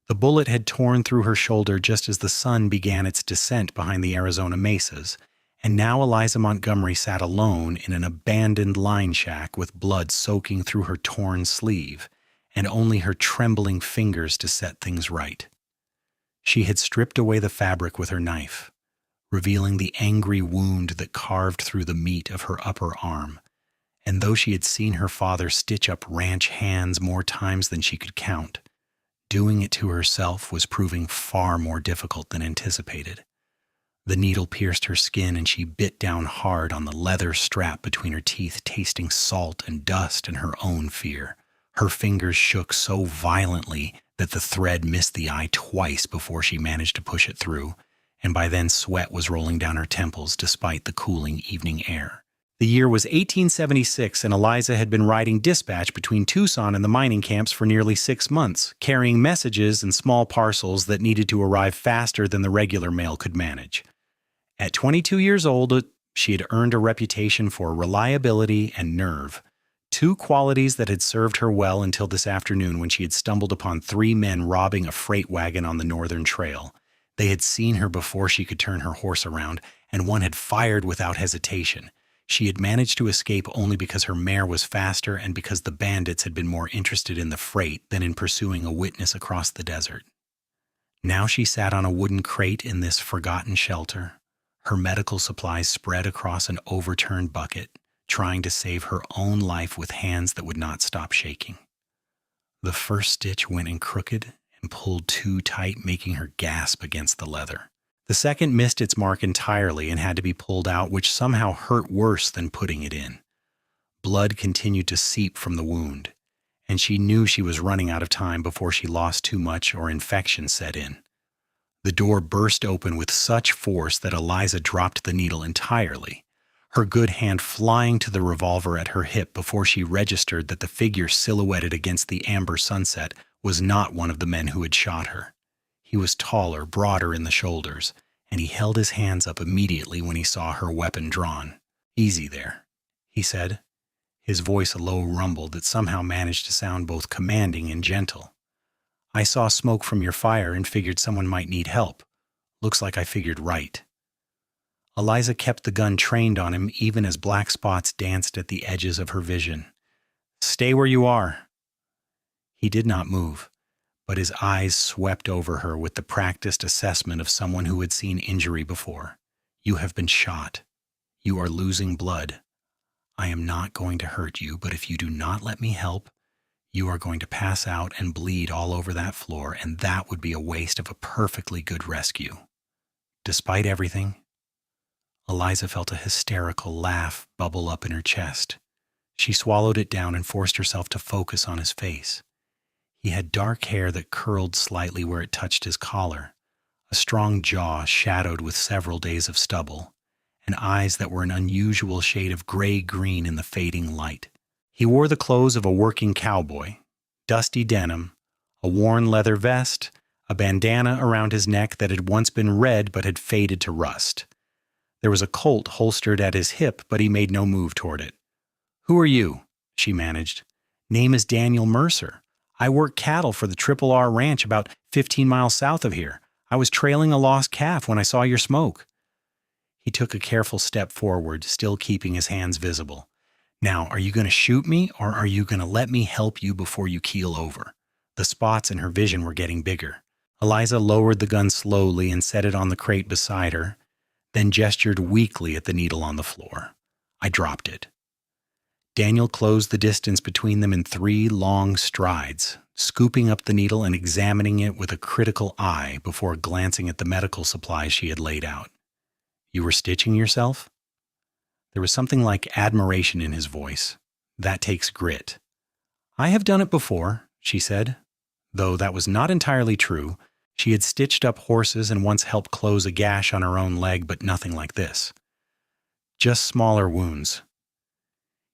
The bullet had torn through her shoulder just as the sun began its descent behind the Arizona mesas, and now Eliza Montgomery sat alone in an abandoned line shack with blood soaking through her torn sleeve, and only her trembling fingers to set things right. She had stripped away the fabric with her knife, revealing the angry wound that carved through the meat of her upper arm, and though she had seen her father stitch up ranch hands more times than she could count, doing it to herself was proving far more difficult than anticipated. The needle pierced her skin and she bit down hard on the leather strap between her teeth, tasting salt and dust and her own fear. Her fingers shook so violently that the thread missed the eye twice before she managed to push it through, and by then sweat was rolling down her temples despite the cooling evening air. The year was 1876, and Eliza had been riding dispatch between Tucson and the mining camps for nearly 6 months, carrying messages and small parcels that needed to arrive faster than the regular mail could manage. At 22 years old, she had earned a reputation for reliability and nerve, 2 qualities that had served her well until this afternoon when she had stumbled upon 3 men robbing a freight wagon on the northern trail. They had seen her before she could turn her horse around, and one had fired without hesitation. She had managed to escape only because her mare was faster and because the bandits had been more interested in the freight than in pursuing a witness across the desert. Now she sat on a wooden crate in this forgotten shelter, her medical supplies spread across an overturned bucket, trying to save her own life with hands that would not stop shaking. The first stitch went in crooked and pulled too tight, making her gasp against the leather. The second missed its mark entirely and had to be pulled out, which somehow hurt worse than putting it in. Blood continued to seep from the wound, and she knew she was running out of time before she lost too much or infection set in. The door burst open with such force that Eliza dropped the needle entirely, her good hand flying to the revolver at her hip before she registered that the figure silhouetted against the amber sunset was not one of the men who had shot her. He was taller, broader in the shoulders, and he held his hands up immediately when he saw her weapon drawn. "Easy there," he said, his voice a low rumble that somehow managed to sound both commanding and gentle. "I saw smoke from your fire and figured someone might need help. Looks like I figured right." Eliza kept the gun trained on him even as black spots danced at the edges of her vision. "Stay where you are." He did not move, but his eyes swept over her with the practiced assessment of someone who had seen injury before. "You have been shot. You are losing blood. I am not going to hurt you, but if you do not let me help, you are going to pass out and bleed all over that floor, and that would be a waste of a perfectly good rescue." Despite everything, Eliza felt a hysterical laugh bubble up in her chest. She swallowed it down and forced herself to focus on his face. He had dark hair that curled slightly where it touched his collar, a strong jaw shadowed with several days of stubble, and eyes that were an unusual shade of gray-green in the fading light. He wore the clothes of a working cowboy, dusty denim, a worn leather vest, a bandana around his neck that had once been red but had faded to rust. There was a Colt holstered at his hip, but he made no move toward it. "Who are you?" she managed. "Name is Daniel Mercer. I work cattle for the Triple R Ranch about 15 miles south of here. I was trailing a lost calf when I saw your smoke." He took a careful step forward, still keeping his hands visible. "Now, are you going to shoot me, or are you going to let me help you before you keel over?" The spots in her vision were getting bigger. Eliza lowered the gun slowly and set it on the crate beside her, then gestured weakly at the needle on the floor. "I dropped it." Daniel closed the distance between them in 3 long strides, scooping up the needle and examining it with a critical eye before glancing at the medical supplies she had laid out. "You were stitching yourself?" There was something like admiration in his voice. "That takes grit." "I have done it before," she said, though that was not entirely true. She had stitched up horses and once helped close a gash on her own leg, but nothing like this. Just smaller wounds.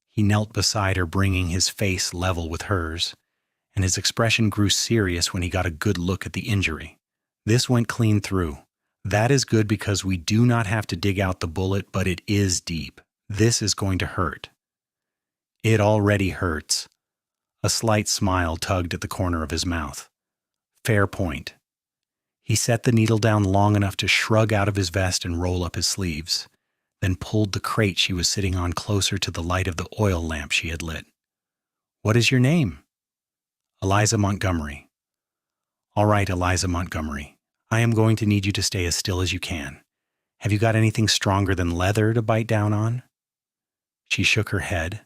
He knelt beside her, bringing his face level with hers, and his expression grew serious when he got a good look at the injury. "This went clean through. That is good because we do not have to dig out the bullet, but it is deep. This is going to hurt." "It already hurts." A slight smile tugged at the corner of his mouth. Fair point. He set the needle down long enough to shrug out of his vest and roll up his sleeves, then pulled the crate she was sitting on closer to the light of the oil lamp she had lit. What is your name? Eliza Montgomery. All right, Eliza Montgomery. I am going to need you to stay as still as you can. Have you got anything stronger than leather to bite down on? She shook her head,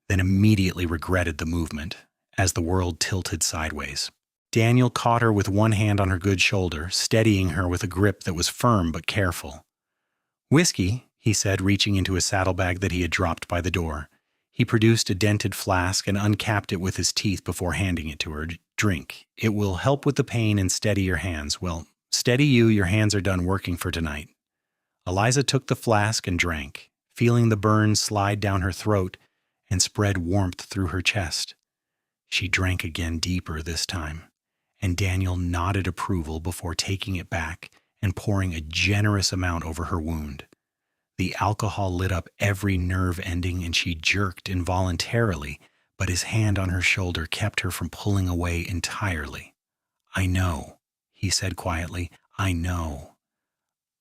then immediately regretted the movement as the world tilted sideways. Daniel caught her with one hand on her good shoulder, steadying her with a grip that was firm but careful. Whiskey, he said, reaching into a saddlebag that he had dropped by the door. He produced a dented flask and uncapped it with his teeth before handing it to her. Drink. It will help with the pain and steady your hands. Well, steady you, your hands are done working for tonight. Eliza took the flask and drank, feeling the burn slide down her throat and spread warmth through her chest. She drank again deeper this time, and Daniel nodded approval before taking it back and pouring a generous amount over her wound. The alcohol lit up every nerve ending and she jerked involuntarily, but his hand on her shoulder kept her from pulling away entirely. I know, he said quietly, I know.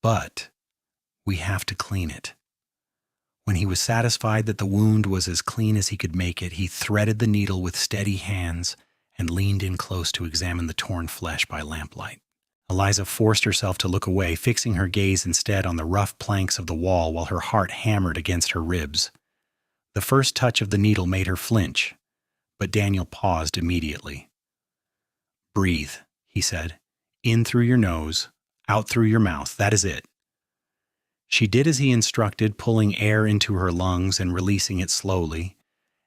But we have to clean it. When he was satisfied that the wound was as clean as he could make it, he threaded the needle with steady hands and leaned in close to examine the torn flesh by lamplight. Eliza forced herself to look away, fixing her gaze instead on the rough planks of the wall while her heart hammered against her ribs. The first touch of the needle made her flinch, but Daniel paused immediately. Breathe, he said. In through your nose, out through your mouth. That is it. She did as he instructed, pulling air into her lungs and releasing it slowly,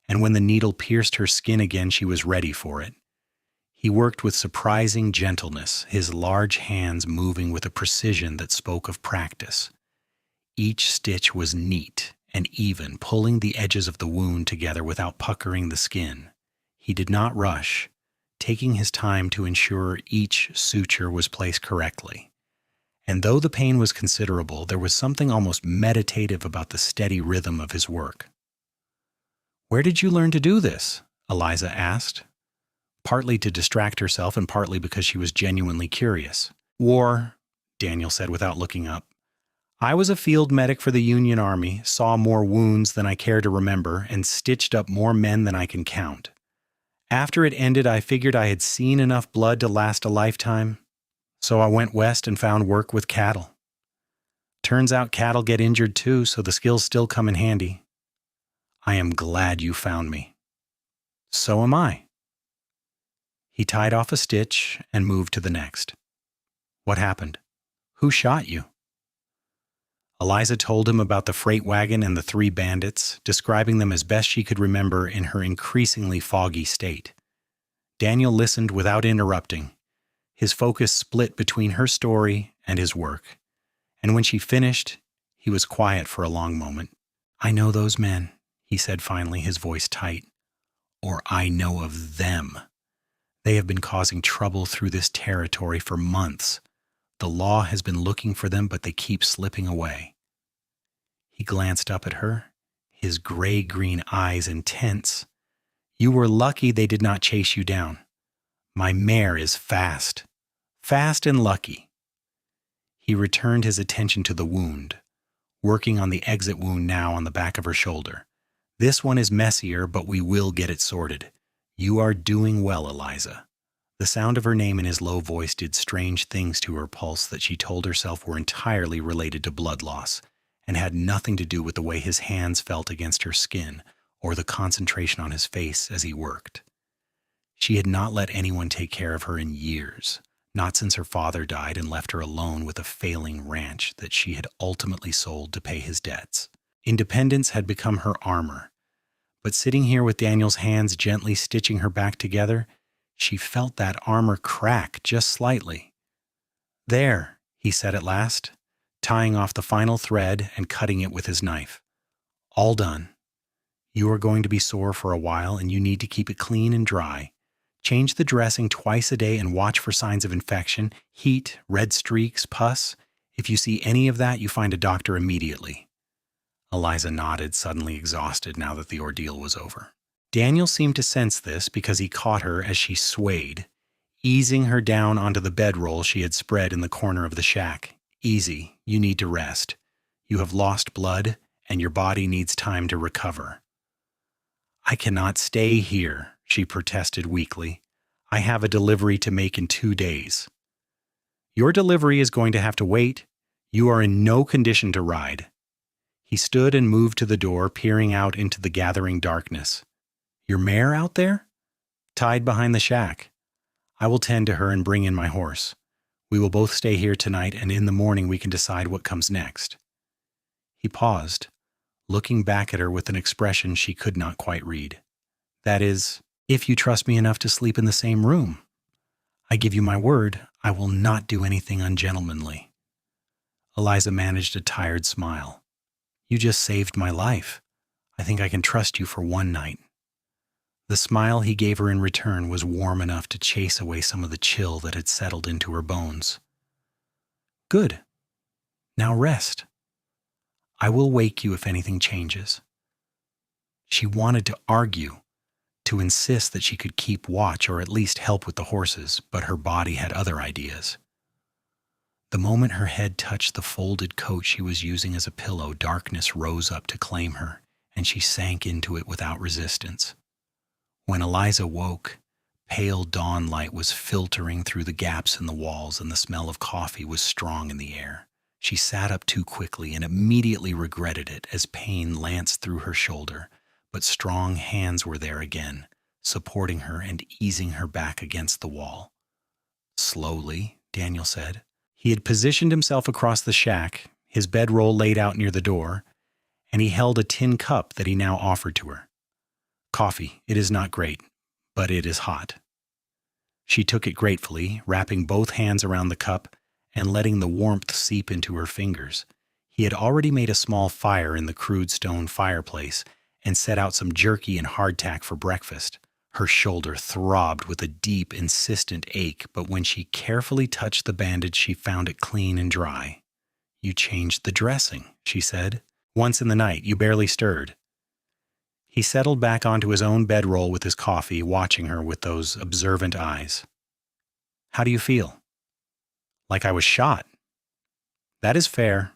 and when the needle pierced her skin again, she was ready for it. He worked with surprising gentleness, his large hands moving with a precision that spoke of practice. Each stitch was neat and even, pulling the edges of the wound together without puckering the skin. He did not rush, taking his time to ensure each suture was placed correctly. And though the pain was considerable, there was something almost meditative about the steady rhythm of his work. Where did you learn to do this? Eliza asked, partly to distract herself and partly because she was genuinely curious. War, Daniel said without looking up. I was a field medic for the Union Army, saw more wounds than I care to remember, and stitched up more men than I can count. After it ended, I figured I had seen enough blood to last a lifetime, so I went west and found work with cattle. Turns out cattle get injured too, so the skills still come in handy. I am glad you found me. So am I. He tied off a stitch and moved to the next. What happened? Who shot you? Eliza told him about the freight wagon and the 3 bandits, describing them as best she could remember in her increasingly foggy state. Daniel listened without interrupting, his focus split between her story and his work. And when she finished, he was quiet for a long moment. I know those men, he said finally, his voice tight. Or I know of them. They have been causing trouble through this territory for months. The law has been looking for them, but they keep slipping away. He glanced up at her, his gray-green eyes intense. You were lucky they did not chase you down. My mare is fast. Fast and lucky. He returned his attention to the wound, working on the exit wound now on the back of her shoulder. This one is messier, but we will get it sorted. You are doing well, Eliza. The sound of her name in his low voice did strange things to her pulse that she told herself were entirely related to blood loss and had nothing to do with the way his hands felt against her skin or the concentration on his face as he worked. She had not let anyone take care of her in years, not since her father died and left her alone with a failing ranch that she had ultimately sold to pay his debts. Independence had become her armor. But sitting here with Daniel's hands gently stitching her back together, she felt that armor crack just slightly. There, he said at last, tying off the final thread and cutting it with his knife. All done. You are going to be sore for a while and you need to keep it clean and dry. Change the dressing twice a day and watch for signs of infection, heat, red streaks, pus. If you see any of that, you find a doctor immediately. Eliza nodded, suddenly exhausted now that the ordeal was over. Daniel seemed to sense this because he caught her as she swayed, easing her down onto the bedroll she had spread in the corner of the shack. Easy, you need to rest. You have lost blood, and your body needs time to recover. I cannot stay here, she protested weakly. I have a delivery to make in 2 days. Your delivery is going to have to wait. You are in no condition to ride. He stood and moved to the door, peering out into the gathering darkness. Your mare out there? Tied behind the shack. I will tend to her and bring in my horse. We will both stay here tonight, and in the morning we can decide what comes next. He paused, looking back at her with an expression she could not quite read. That is, if you trust me enough to sleep in the same room. I give you my word, I will not do anything ungentlemanly. Eliza managed a tired smile. You just saved my life. I think I can trust you for one night. The smile he gave her in return was warm enough to chase away some of the chill that had settled into her bones. Good. Now rest. I will wake you if anything changes. She wanted to argue, to insist that she could keep watch or at least help with the horses, but her body had other ideas. The moment her head touched the folded coat she was using as a pillow, darkness rose up to claim her, and she sank into it without resistance. When Eliza woke, pale dawn light was filtering through the gaps in the walls, and the smell of coffee was strong in the air. She sat up too quickly and immediately regretted it as pain lanced through her shoulder, but strong hands were there again, supporting her and easing her back against the wall. Slowly, Daniel said. He had positioned himself across the shack, his bedroll laid out near the door, and he held a tin cup that he now offered to her. Coffee, it is not great, but it is hot. She took it gratefully, wrapping both hands around the cup and letting the warmth seep into her fingers. He had already made a small fire in the crude stone fireplace and set out some jerky and hardtack for breakfast. Her shoulder throbbed with a deep, insistent ache, but when she carefully touched the bandage, she found it clean and dry. You changed the dressing, she said. Once in the night, you barely stirred. He settled back onto his own bedroll with his coffee, watching her with those observant eyes. How do you feel? Like I was shot. That is fair.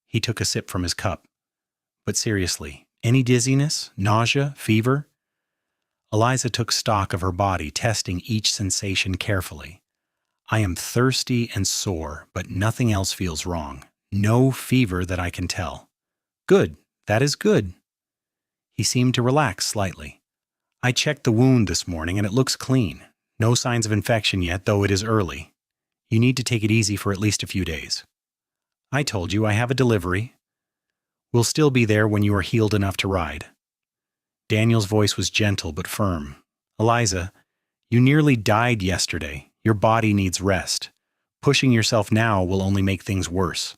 He took a sip from his cup. But seriously, any dizziness, nausea, fever? Eliza took stock of her body, testing each sensation carefully. I am thirsty and sore, but nothing else feels wrong. No fever that I can tell. Good, that is good. He seemed to relax slightly. I checked the wound this morning and it looks clean. No signs of infection yet, though it is early. You need to take it easy for at least a few days. I told you I have a delivery. We'll still be there when you are healed enough to ride. Daniel's voice was gentle but firm. Eliza, you nearly died yesterday. Your body needs rest. Pushing yourself now will only make things worse.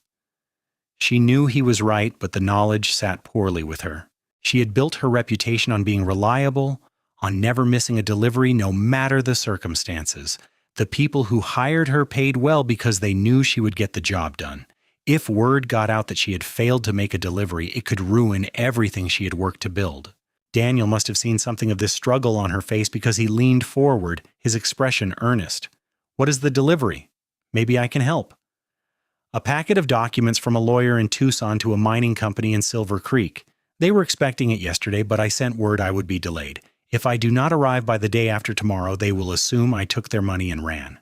She knew he was right, but the knowledge sat poorly with her. She had built her reputation on being reliable, on never missing a delivery no matter the circumstances. The people who hired her paid well because they knew she would get the job done. If word got out that she had failed to make a delivery, it could ruin everything she had worked to build. Daniel must have seen something of this struggle on her face because he leaned forward, his expression earnest. What is the delivery? Maybe I can help. A packet of documents from a lawyer in Tucson to a mining company in Silver Creek. They were expecting it yesterday, but I sent word I would be delayed. If I do not arrive by the day after tomorrow, they will assume I took their money and ran.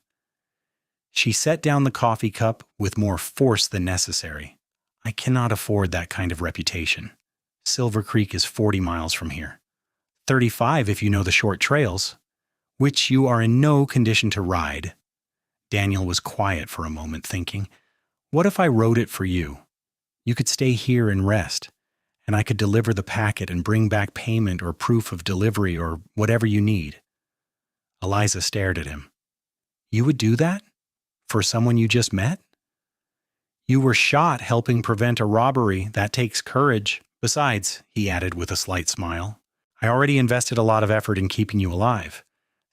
She set down the coffee cup with more force than necessary. I cannot afford that kind of reputation. Silver Creek is 40 miles from here. 35 if you know the short trails, which you are in no condition to ride. Daniel was quiet for a moment, thinking, what if I rode it for you? You could stay here and rest, and I could deliver the packet and bring back payment or proof of delivery or whatever you need. Eliza stared at him. You would do that? For someone you just met? You were shot helping prevent a robbery. That takes courage. Besides, he added with a slight smile, I already invested a lot of effort in keeping you alive.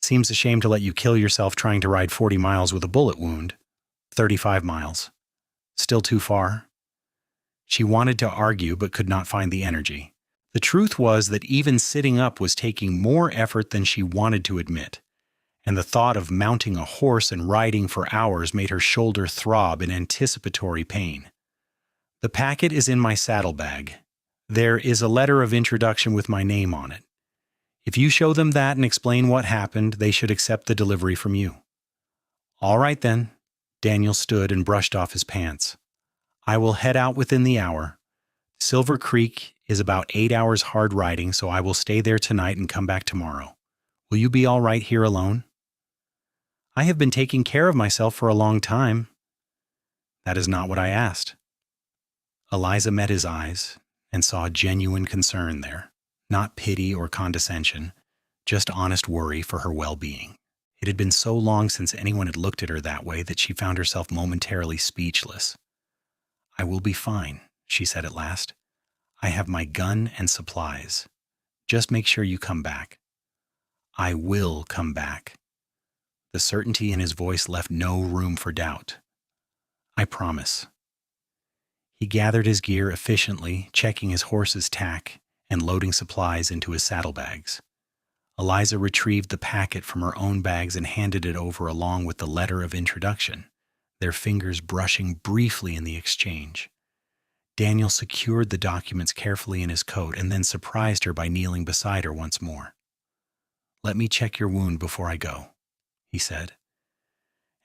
Seems a shame to let you kill yourself trying to ride 40 miles with a bullet wound. 35 miles. Still too far? She wanted to argue but could not find the energy. The truth was that even sitting up was taking more effort than she wanted to admit. and the thought of mounting a horse and riding for hours made her shoulder throb in anticipatory pain. "The packet is in my saddlebag. There is a letter of introduction with my name on it. If you show them that and explain what happened, they should accept the delivery from you." "All right, then." Daniel stood and brushed off his pants. "I will head out within the hour. Silver Creek is about 8 hours hard riding, so I will stay there tonight and come back tomorrow. Will you be all right here alone?" "I have been taking care of myself for a long time." "That is not what I asked." Eliza met his eyes and saw genuine concern there, not pity or condescension, just honest worry for her well-being. It had been so long since anyone had looked at her that way that she found herself momentarily speechless. "I will be fine," she said at last. "I have my gun and supplies. Just make sure you come back." "I will come back." The certainty in his voice left no room for doubt. "I promise." He gathered his gear efficiently, checking his horse's tack and loading supplies into his saddlebags. Eliza retrieved the packet from her own bags and handed it over along with the letter of introduction, their fingers brushing briefly in the exchange. Daniel secured the documents carefully in his coat and then surprised her by kneeling beside her once more. "Let me check your wound before I go," he said.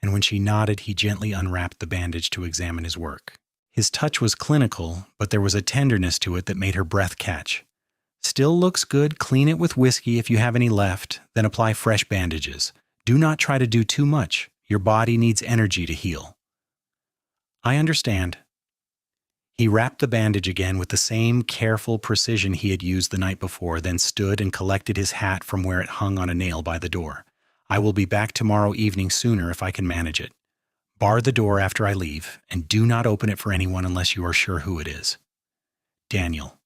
And when she nodded, he gently unwrapped the bandage to examine his work. His touch was clinical, but there was a tenderness to it that made her breath catch. "Still looks good. Clean it with whiskey if you have any left, then apply fresh bandages. Do not try to do too much. Your body needs energy to heal." "I understand." He wrapped the bandage again with the same careful precision he had used the night before, then stood and collected his hat from where it hung on a nail by the door. "I will be back tomorrow evening sooner if I can manage it. Bar the door after I leave, and do not open it for anyone unless you are sure who it is. Daniel."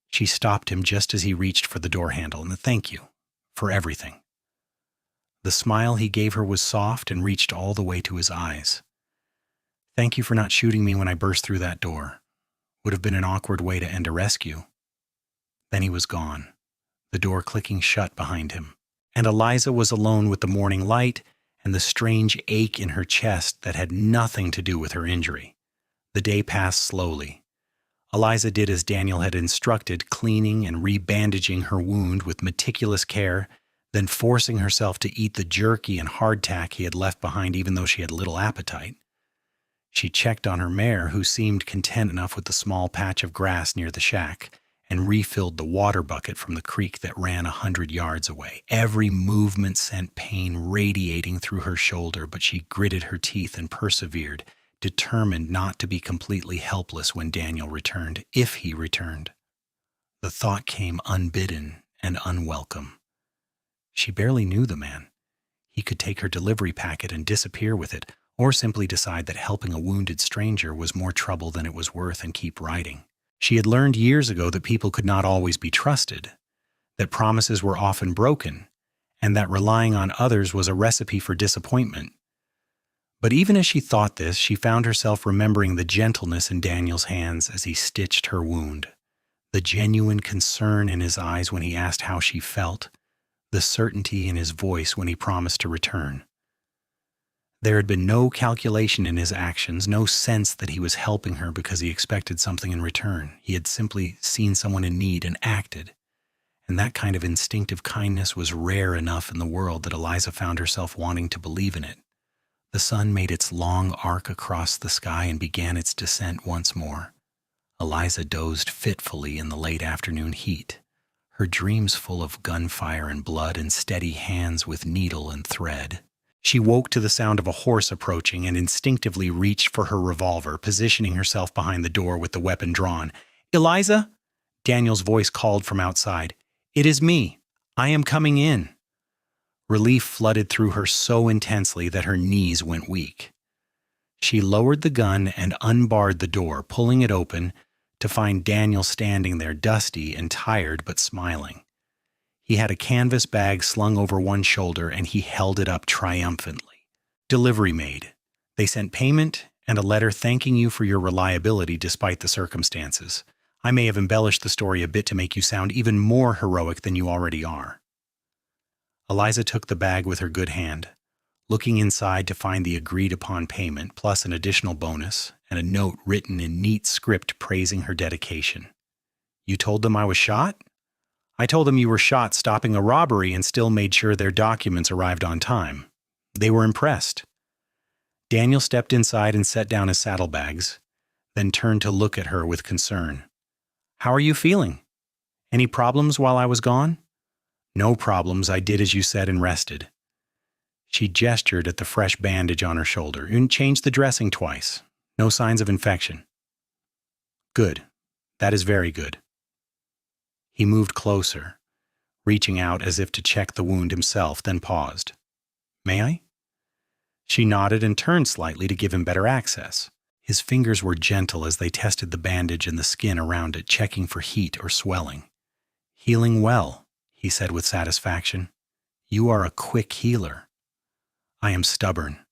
She stopped him just as he reached for the door handle. "And thank you for everything." The smile he gave her was soft and reached all the way to his eyes. "Thank you for not shooting me when I burst through that door. Would have been an awkward way to end a rescue." Then he was gone, the door clicking shut behind him, and Eliza was alone with the morning light and the strange ache in her chest that had nothing to do with her injury. The day passed slowly. Eliza did as Daniel had instructed, cleaning and rebandaging her wound with meticulous care, then forcing herself to eat the jerky and hardtack he had left behind even though she had little appetite. She checked on her mare, who seemed content enough with the small patch of grass near the shack, and refilled the water bucket from the creek that ran 100 yards away. Every movement sent pain radiating through her shoulder, but she gritted her teeth and persevered, determined not to be completely helpless when Daniel returned, if he returned. The thought came unbidden and unwelcome. She barely knew the man. He could take her delivery packet and disappear with it, or simply decide that helping a wounded stranger was more trouble than it was worth and keep riding. She had learned years ago that people could not always be trusted, that promises were often broken, and that relying on others was a recipe for disappointment. But even as she thought this, she found herself remembering the gentleness in Daniel's hands as he stitched her wound, the genuine concern in his eyes when he asked how she felt, the certainty in his voice when he promised to return. There had been no calculation in his actions, no sense that he was helping her because he expected something in return. He had simply seen someone in need and acted. And that kind of instinctive kindness was rare enough in the world that Eliza found herself wanting to believe in it. The sun made its long arc across the sky and began its descent once more. Eliza dozed fitfully in the late afternoon heat, her dreams full of gunfire and blood and steady hands with needle and thread. She woke to the sound of a horse approaching and instinctively reached for her revolver, positioning herself behind the door with the weapon drawn. "Eliza?" Daniel's voice called from outside. "It is me. I am coming in." Relief flooded through her so intensely that her knees went weak. She lowered the gun and unbarred the door, pulling it open to find Daniel standing there, dusty and tired but smiling. He had a canvas bag slung over one shoulder, and he held it up triumphantly. "Delivery made. They sent payment and a letter thanking you for your reliability despite the circumstances. I may have embellished the story a bit to make you sound even more heroic than you already are." Eliza took the bag with her good hand, looking inside to find the agreed-upon payment plus an additional bonus and a note written in neat script praising her dedication. "You told them I was shot?" "I told them you were shot stopping a robbery and still made sure their documents arrived on time. They were impressed." Daniel stepped inside and set down his saddlebags, then turned to look at her with concern. "How are you feeling? Any problems while I was gone?" "No problems. I did as you said and rested." She gestured at the fresh bandage on her shoulder and changed the dressing twice. "No signs of infection." "Good. That is very good." He moved closer, reaching out as if to check the wound himself, then paused. "May I?" She nodded and turned slightly to give him better access. His fingers were gentle as they tested the bandage and the skin around it, checking for heat or swelling. "Healing well," he said with satisfaction. "You are a quick healer." "I am stubborn.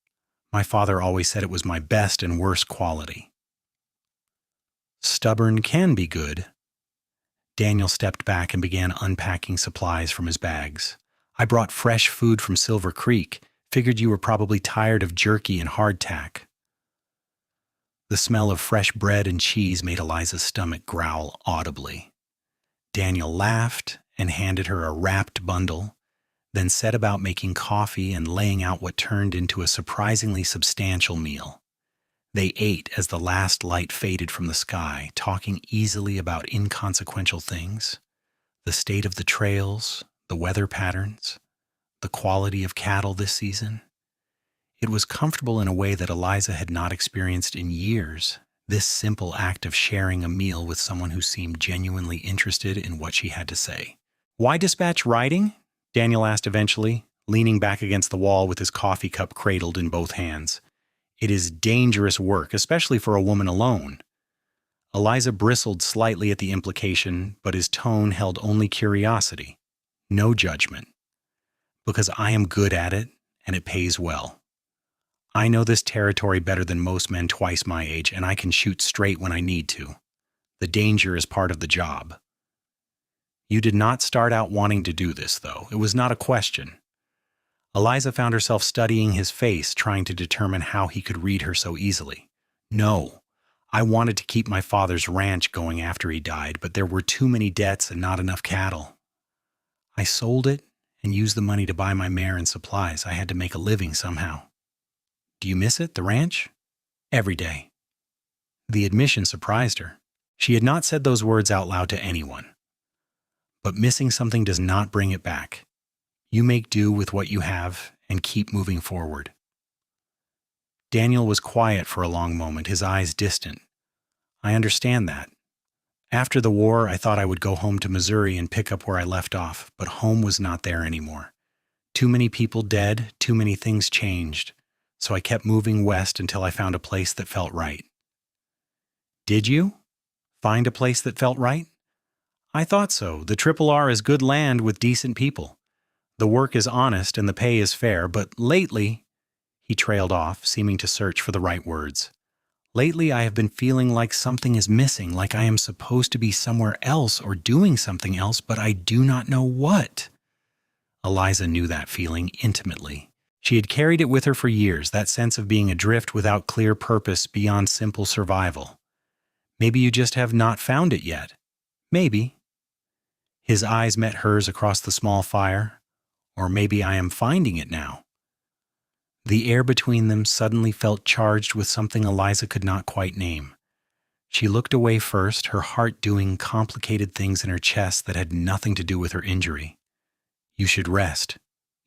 My father always said it was my best and worst quality." "Stubborn can be good." Daniel stepped back and began unpacking supplies from his bags. "I brought fresh food from Silver Creek. Figured you were probably tired of jerky and hardtack." The smell of fresh bread and cheese made Eliza's stomach growl audibly. Daniel laughed and handed her a wrapped bundle, then set about making coffee and laying out what turned into a surprisingly substantial meal. They ate as the last light faded from the sky, talking easily about inconsequential things, the state of the trails, the weather patterns, the quality of cattle this season. It was comfortable in a way that Eliza had not experienced in years, this simple act of sharing a meal with someone who seemed genuinely interested in what she had to say. "Why dispatch riding?" Daniel asked eventually, leaning back against the wall with his coffee cup cradled in both hands. "It is dangerous work, especially for a woman alone." Eliza bristled slightly at the implication, but his tone held only curiosity, no judgment. "Because I am good at it, and it pays well. I know this territory better than most men twice my age, and I can shoot straight when I need to. The danger is part of the job." "You did not start out wanting to do this, though. It was not a question." Eliza found herself studying his face, trying to determine how he could read her so easily. "No, I wanted to keep my father's ranch going after he died, but there were too many debts and not enough cattle. I sold it and used the money to buy my mare and supplies. I had to make a living somehow." "Do you miss it, the ranch?" "Every day." The admission surprised her. She had not said those words out loud to anyone. But missing something does not bring it back. You make do with what you have and keep moving forward. Daniel was quiet for a long moment, his eyes distant. "I understand that. After the war, I thought I would go home to Missouri and pick up where I left off, but home was not there anymore. Too many people dead, too many things changed, so I kept moving west until I found a place that felt right." "Did you find a place that felt right?" "I thought so. The Triple R is good land with decent people. The work is honest and the pay is fair, but lately," he trailed off, seeming to search for the right words. "Lately I have been feeling like something is missing, like I am supposed to be somewhere else or doing something else, but I do not know what." Eliza knew that feeling intimately. She had carried it with her for years, that sense of being adrift without clear purpose beyond simple survival. "Maybe you just have not found it yet." "Maybe." His eyes met hers across the small fire. "Or maybe I am finding it now." The air between them suddenly felt charged with something Eliza could not quite name. She looked away first, her heart doing complicated things in her chest that had nothing to do with her injury. "You should rest.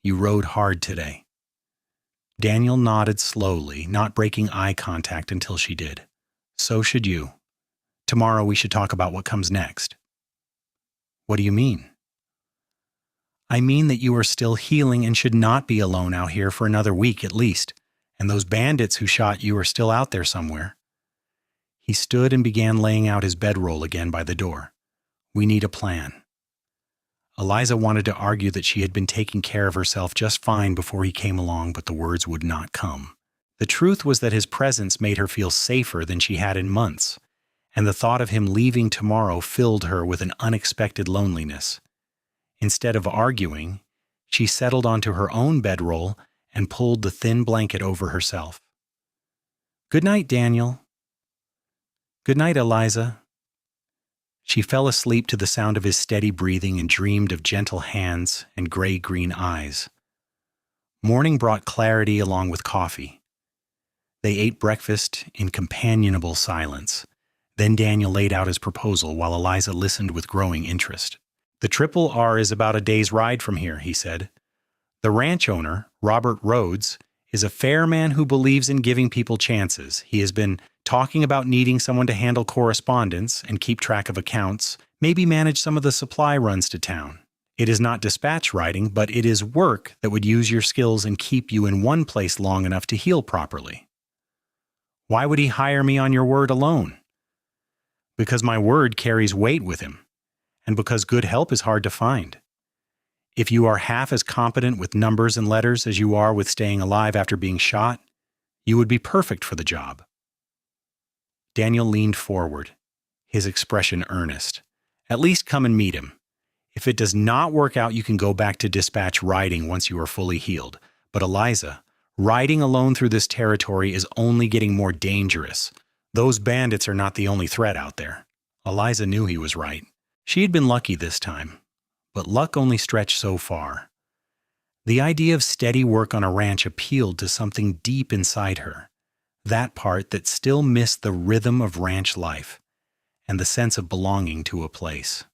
You rode hard today." Daniel nodded slowly, not breaking eye contact until she did. "So should you. Tomorrow we should talk about what comes next." "What do you mean?" "I mean that you are still healing and should not be alone out here for another week at least, and those bandits who shot you are still out there somewhere." He stood and began laying out his bedroll again by the door. "We need a plan." Eliza wanted to argue that she had been taking care of herself just fine before he came along, but the words would not come. The truth was that his presence made her feel safer than she had in months, and the thought of him leaving tomorrow filled her with an unexpected loneliness. Instead of arguing, She settled onto her own bedroll and pulled the thin blanket over herself. "Good night, Daniel." "Good night, Eliza." She fell asleep to the sound of his steady breathing and dreamed of gentle hands and gray-green eyes. Morning brought clarity along with coffee. They ate breakfast in companionable silence. Then Daniel laid out his proposal while Eliza listened with growing interest. "The Triple R is about a day's ride from here," he said. "The ranch owner, Robert Rhodes, is a fair man who believes in giving people chances. He has been talking about needing someone to handle correspondence and keep track of accounts, maybe manage some of the supply runs to town. It is not dispatch riding, but it is work that would use your skills and keep you in one place long enough to heal properly." "Why would he hire me on your word alone?" "Because my word carries weight with him, and because good help is hard to find. If you are half as competent with numbers and letters as you are with staying alive after being shot, you would be perfect for the job." Daniel leaned forward, his expression earnest. "At least come and meet him. If it does not work out, you can go back to dispatch riding once you are fully healed. But Eliza, riding alone through this territory is only getting more dangerous. Those bandits are not the only threat out there." Eliza knew he was right. She had been lucky this time, but luck only stretched so far. The idea of steady work on a ranch appealed to something deep inside her, that part that still missed the rhythm of ranch life and the sense of belonging to a place.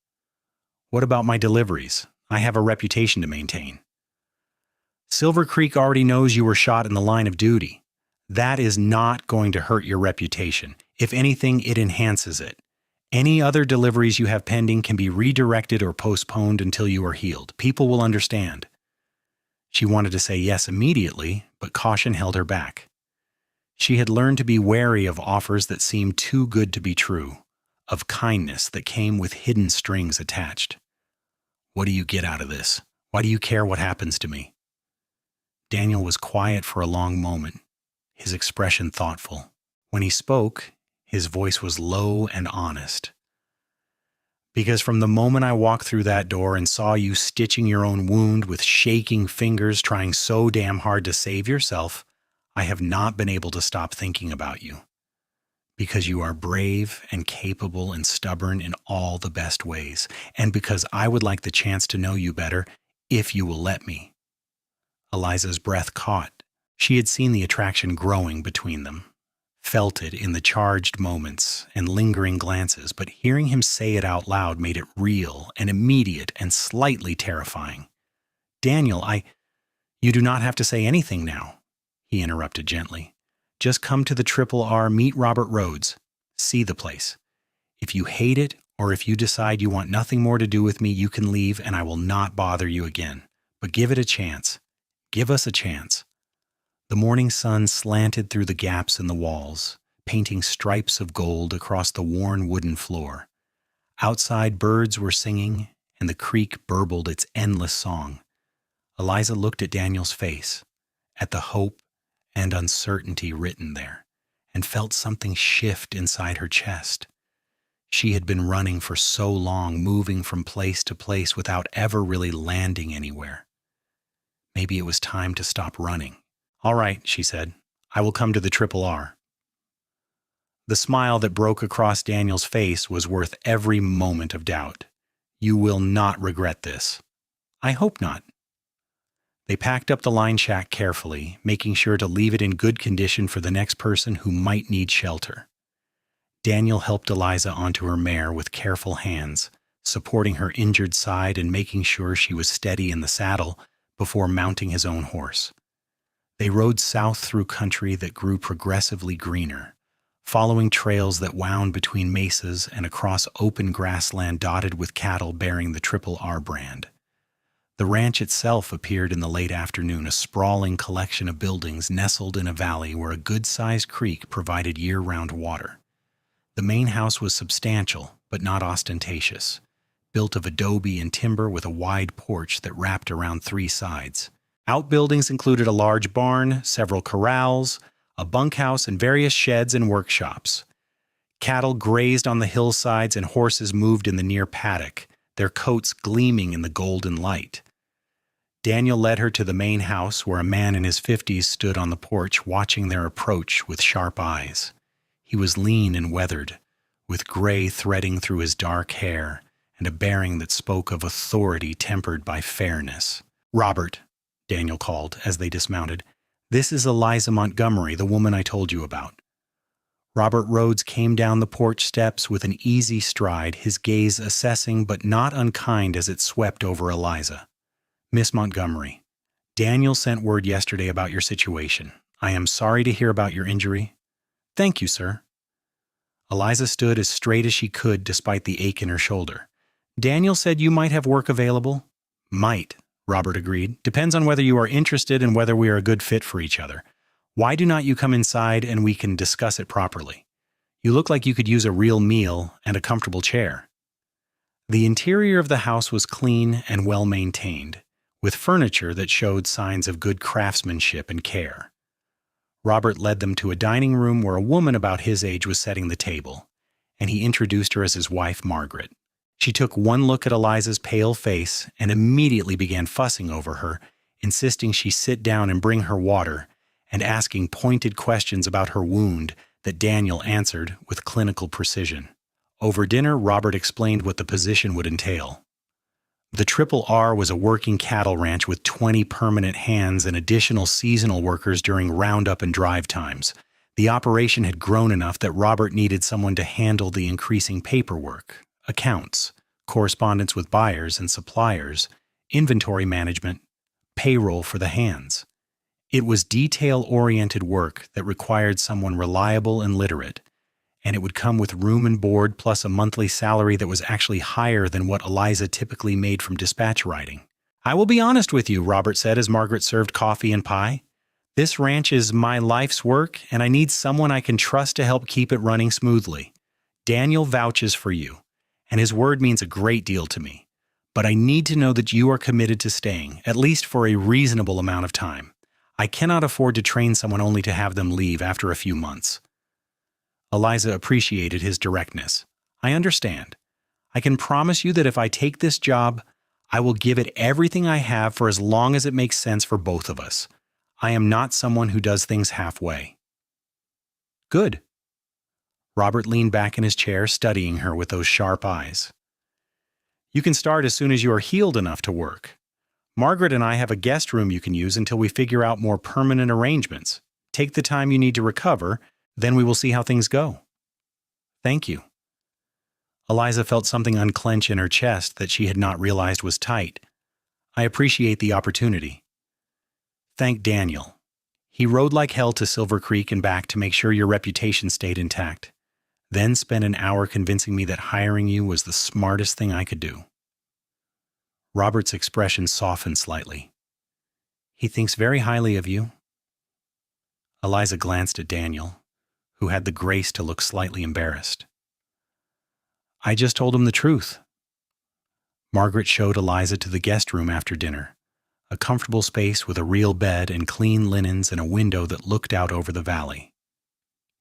"What about my deliveries? I have a reputation to maintain." "Silver Creek already knows you were shot in the line of duty. That is not going to hurt your reputation. If anything, it enhances it. Any other deliveries you have pending can be redirected or postponed until you are healed. People will understand." She wanted to say yes immediately, but caution held her back. She had learned to be wary of offers that seemed too good to be true, of kindness that came with hidden strings attached. "What do you get out of this? Why do you care what happens to me?" Daniel was quiet for a long moment, his expression thoughtful. When he spoke, his voice was low and honest. "Because from the moment I walked through that door and saw you stitching your own wound with shaking fingers trying so damn hard to save yourself, I have not been able to stop thinking about you. Because you are brave and capable and stubborn in all the best ways, and because I would like the chance to know you better, if you will let me." Eliza's breath caught. She had seen the attraction growing between them, felt it in the charged moments and lingering glances, but hearing him say it out loud made it real and immediate and slightly terrifying. "Daniel, You do not have to say anything now," he interrupted gently. "Just come to the Triple R, meet Robert Rhodes, see the place. If you hate it, or if you decide you want nothing more to do with me, you can leave and I will not bother you again. But give it a chance. Give us a chance." The morning sun slanted through the gaps in the walls, painting stripes of gold across the worn wooden floor. Outside, birds were singing, and the creek burbled its endless song. Eliza looked at Daniel's face, at the hope and uncertainty written there, and felt something shift inside her chest. She had been running for so long, moving from place to place without ever really landing anywhere. Maybe it was time to stop running. "All right," she said. "I will come to the Triple R." The smile that broke across Daniel's face was worth every moment of doubt. "You will not regret this." "I hope not." They packed up the line shack carefully, making sure to leave it in good condition for the next person who might need shelter. Daniel helped Eliza onto her mare with careful hands, supporting her injured side and making sure she was steady in the saddle before mounting his own horse. They rode south through country that grew progressively greener, following trails that wound between mesas and across open grassland dotted with cattle bearing the Triple R brand. The ranch itself appeared in the late afternoon, a sprawling collection of buildings nestled in a valley where a good-sized creek provided year-round water. The main house was substantial, but not ostentatious, built of adobe and timber with a wide porch that wrapped around 3 sides. Outbuildings included a large barn, several corrals, a bunkhouse, and various sheds and workshops. Cattle grazed on the hillsides and horses moved in the near paddock, their coats gleaming in the golden light. Daniel led her to the main house where a man in his 50s stood on the porch watching their approach with sharp eyes. He was lean and weathered, with gray threading through his dark hair and a bearing that spoke of authority tempered by fairness. "Robert," Daniel called as they dismounted, "this is Eliza Montgomery, the woman I told you about." Robert Rhodes came down the porch steps with an easy stride, his gaze assessing but not unkind as it swept over Eliza. "Miss Montgomery, Daniel sent word yesterday about your situation. I am sorry to hear about your injury." "Thank you, sir." Eliza stood as straight as she could despite the ache in her shoulder. "Daniel said you might have work available?" "Might," Robert agreed. "Depends on whether you are interested and whether we are a good fit for each other. Why do not you come inside and we can discuss it properly? You look like you could use a real meal and a comfortable chair." The interior of the house was clean and well maintained, with furniture that showed signs of good craftsmanship and care. Robert led them to a dining room where a woman about his age was setting the table, and he introduced her as his wife, Margaret. She took one look at Eliza's pale face and immediately began fussing over her, insisting she sit down and bring her water, and asking pointed questions about her wound that Daniel answered with clinical precision. Over dinner, Robert explained what the position would entail. The Triple R was a working cattle ranch with 20 permanent hands and additional seasonal workers during roundup and drive times. The operation had grown enough that Robert needed someone to handle the increasing paperwork, accounts, correspondence with buyers and suppliers, inventory management, payroll for the hands. It was detail-oriented work that required someone reliable and literate, and it would come with room and board plus a monthly salary that was actually higher than what Eliza typically made from dispatch writing. "I will be honest with you," Robert said as Margaret served coffee and pie. "This ranch is my life's work, and I need someone I can trust to help keep it running smoothly. Daniel vouches for you, and his word means a great deal to me. But I need to know that you are committed to staying, at least for a reasonable amount of time. I cannot afford to train someone only to have them leave after a few months." Eliza appreciated his directness. "I understand. I can promise you that if I take this job, I will give it everything I have for as long as it makes sense for both of us. I am not someone who does things halfway." "Good." Robert leaned back in his chair, studying her with those sharp eyes. "You can start as soon as you are healed enough to work. Margaret and I have a guest room you can use until we figure out more permanent arrangements. Take the time you need to recover, then we will see how things go." "Thank you." Eliza felt something unclench in her chest that she had not realized was tight. "I appreciate the opportunity." "Thank Daniel. He rode like hell to Silver Creek and back to make sure your reputation stayed intact. Then spent an hour convincing me that hiring you was the smartest thing I could do." Robert's expression softened slightly. "He thinks very highly of you." Eliza glanced at Daniel, who had the grace to look slightly embarrassed. "I just told him the truth." Margaret showed Eliza to the guest room after dinner, a comfortable space with a real bed and clean linens and a window that looked out over the valley.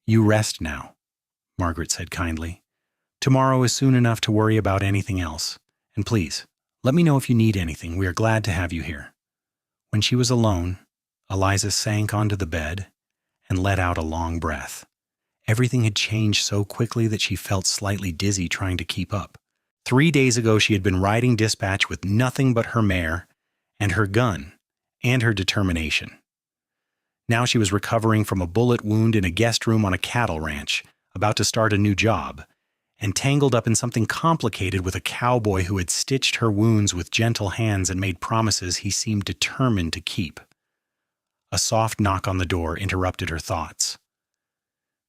"You rest now," Margaret said kindly. "Tomorrow is soon enough to worry about anything else. And please, let me know if you need anything. We are glad to have you here." When she was alone, Eliza sank onto the bed and let out a long breath. Everything had changed so quickly that she felt slightly dizzy trying to keep up. 3 days ago, she had been riding dispatch with nothing but her mare and her gun and her determination. Now she was recovering from a bullet wound in a guest room on a cattle ranch, about to start a new job, and tangled up in something complicated with a cowboy who had stitched her wounds with gentle hands and made promises he seemed determined to keep. A soft knock on the door interrupted her thoughts.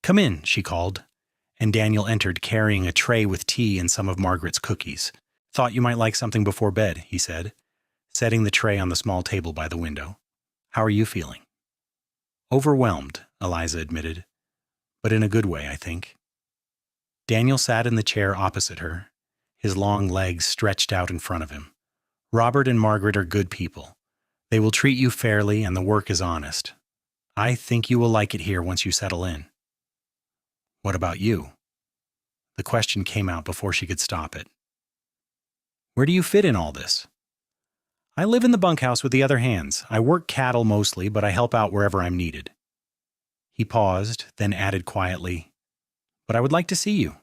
"Come in," she called, and Daniel entered carrying a tray with tea and some of Margaret's cookies. "Thought you might like something before bed," he said, setting the tray on the small table by the window. "How are you feeling?" "Overwhelmed," Eliza admitted, "but in a good way, I think." Daniel sat in the chair opposite her, his long legs stretched out in front of him. "Robert and Margaret are good people. They will treat you fairly and the work is honest. I think you will like it here once you settle in." "What about you?" The question came out before she could stop it. "Where do you fit in all this?" I live in the bunkhouse with the other hands. I work cattle mostly, but I help out wherever I'm needed. He paused, then added quietly, but I would like to see you.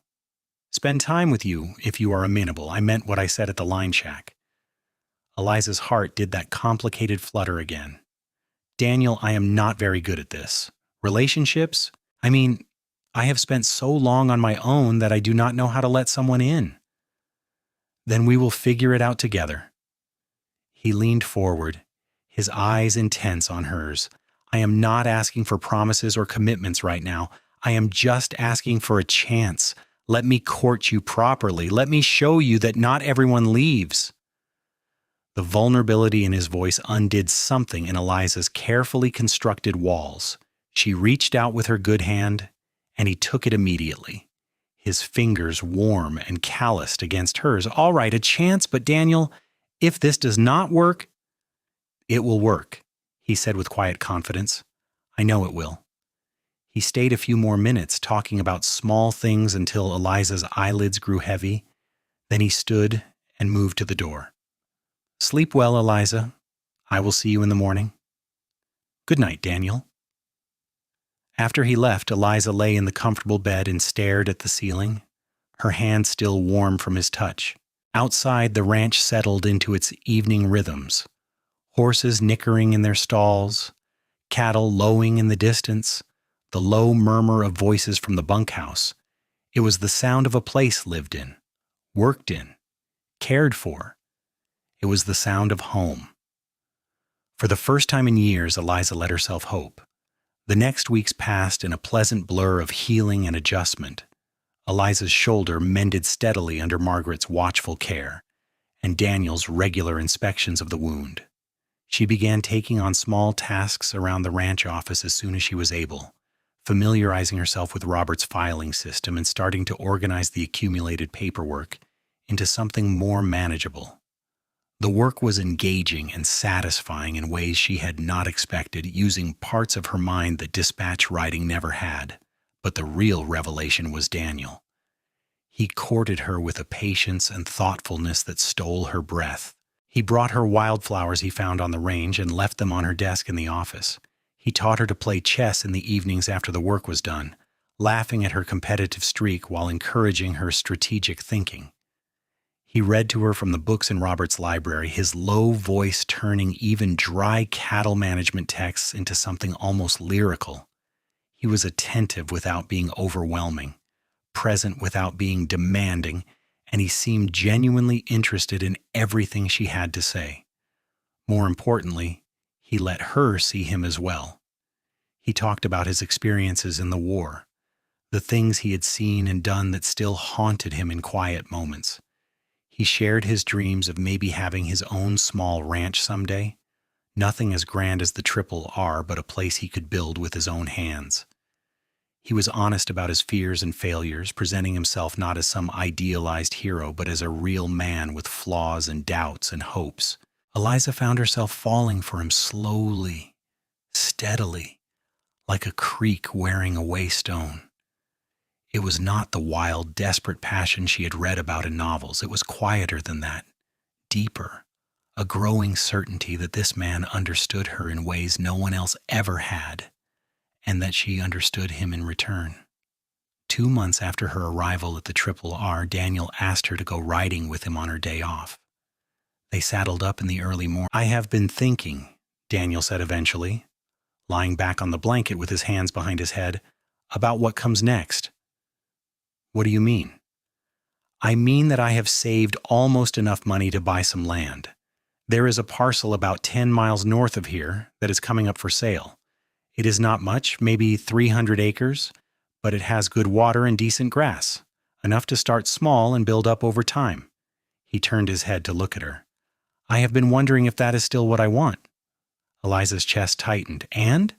Spend time with you if you are amenable. I meant what I said at the line shack. Eliza's heart did that complicated flutter again. Daniel, I am not very good at this. Relationships? I have spent so long on my own that I do not know how to let someone in. Then we will figure it out together. He leaned forward, his eyes intense on hers. I am not asking for promises or commitments right now. I am just asking for a chance. Let me court you properly. Let me show you that not everyone leaves. The vulnerability in his voice undid something in Eliza's carefully constructed walls. She reached out with her good hand, and he took it immediately, his fingers warm and calloused against hers. All right, a chance, but Daniel, if this does not work, it will work, he said with quiet confidence. I know it will. He stayed a few more minutes talking about small things until Eliza's eyelids grew heavy. Then he stood and moved to the door. Sleep well, Eliza. I will see you in the morning. Good night, Daniel. After he left, Eliza lay in the comfortable bed and stared at the ceiling, her hand still warm from his touch. Outside, the ranch settled into its evening rhythms. Horses nickering in their stalls, cattle lowing in the distance, the low murmur of voices from the bunkhouse. It was the sound of a place lived in, worked in, cared for. It was the sound of home. For the first time in years, Eliza let herself hope. The next weeks passed in a pleasant blur of healing and adjustment. Eliza's shoulder mended steadily under Margaret's watchful care, and Daniel's regular inspections of the wound. She began taking on small tasks around the ranch office as soon as she was able, familiarizing herself with Robert's filing system and starting to organize the accumulated paperwork into something more manageable. The work was engaging and satisfying in ways she had not expected, using parts of her mind that dispatch writing never had. But the real revelation was Daniel. He courted her with a patience and thoughtfulness that stole her breath. He brought her wildflowers he found on the range and left them on her desk in the office. He taught her to play chess in the evenings after the work was done, laughing at her competitive streak while encouraging her strategic thinking. He read to her from the books in Robert's library, his low voice turning even dry cattle management texts into something almost lyrical. He was attentive without being overwhelming, present without being demanding, and he seemed genuinely interested in everything she had to say. More importantly, he let her see him as well. He talked about his experiences in the war, the things he had seen and done that still haunted him in quiet moments. He shared his dreams of maybe having his own small ranch someday, nothing as grand as the Triple R, but a place he could build with his own hands. He was honest about his fears and failures, presenting himself not as some idealized hero, but as a real man with flaws and doubts and hopes. Eliza found herself falling for him slowly, steadily, like a creek wearing away stone. It was not the wild, desperate passion she had read about in novels. It was quieter than that, deeper, a growing certainty that this man understood her in ways no one else ever had, and that she understood him in return. 2 months after her arrival at the Triple R, Daniel asked her to go riding with him on her day off. They saddled up in the early morning. I have been thinking, Daniel said eventually, lying back on the blanket with his hands behind his head, about what comes next. What do you mean? I mean that I have saved almost enough money to buy some land. There is a parcel about 10 miles north of here that is coming up for sale. It is not much, maybe 300 acres, but it has good water and decent grass, enough to start small and build up over time. He turned his head to look at her. I have been wondering if that is still what I want. Eliza's chest tightened. And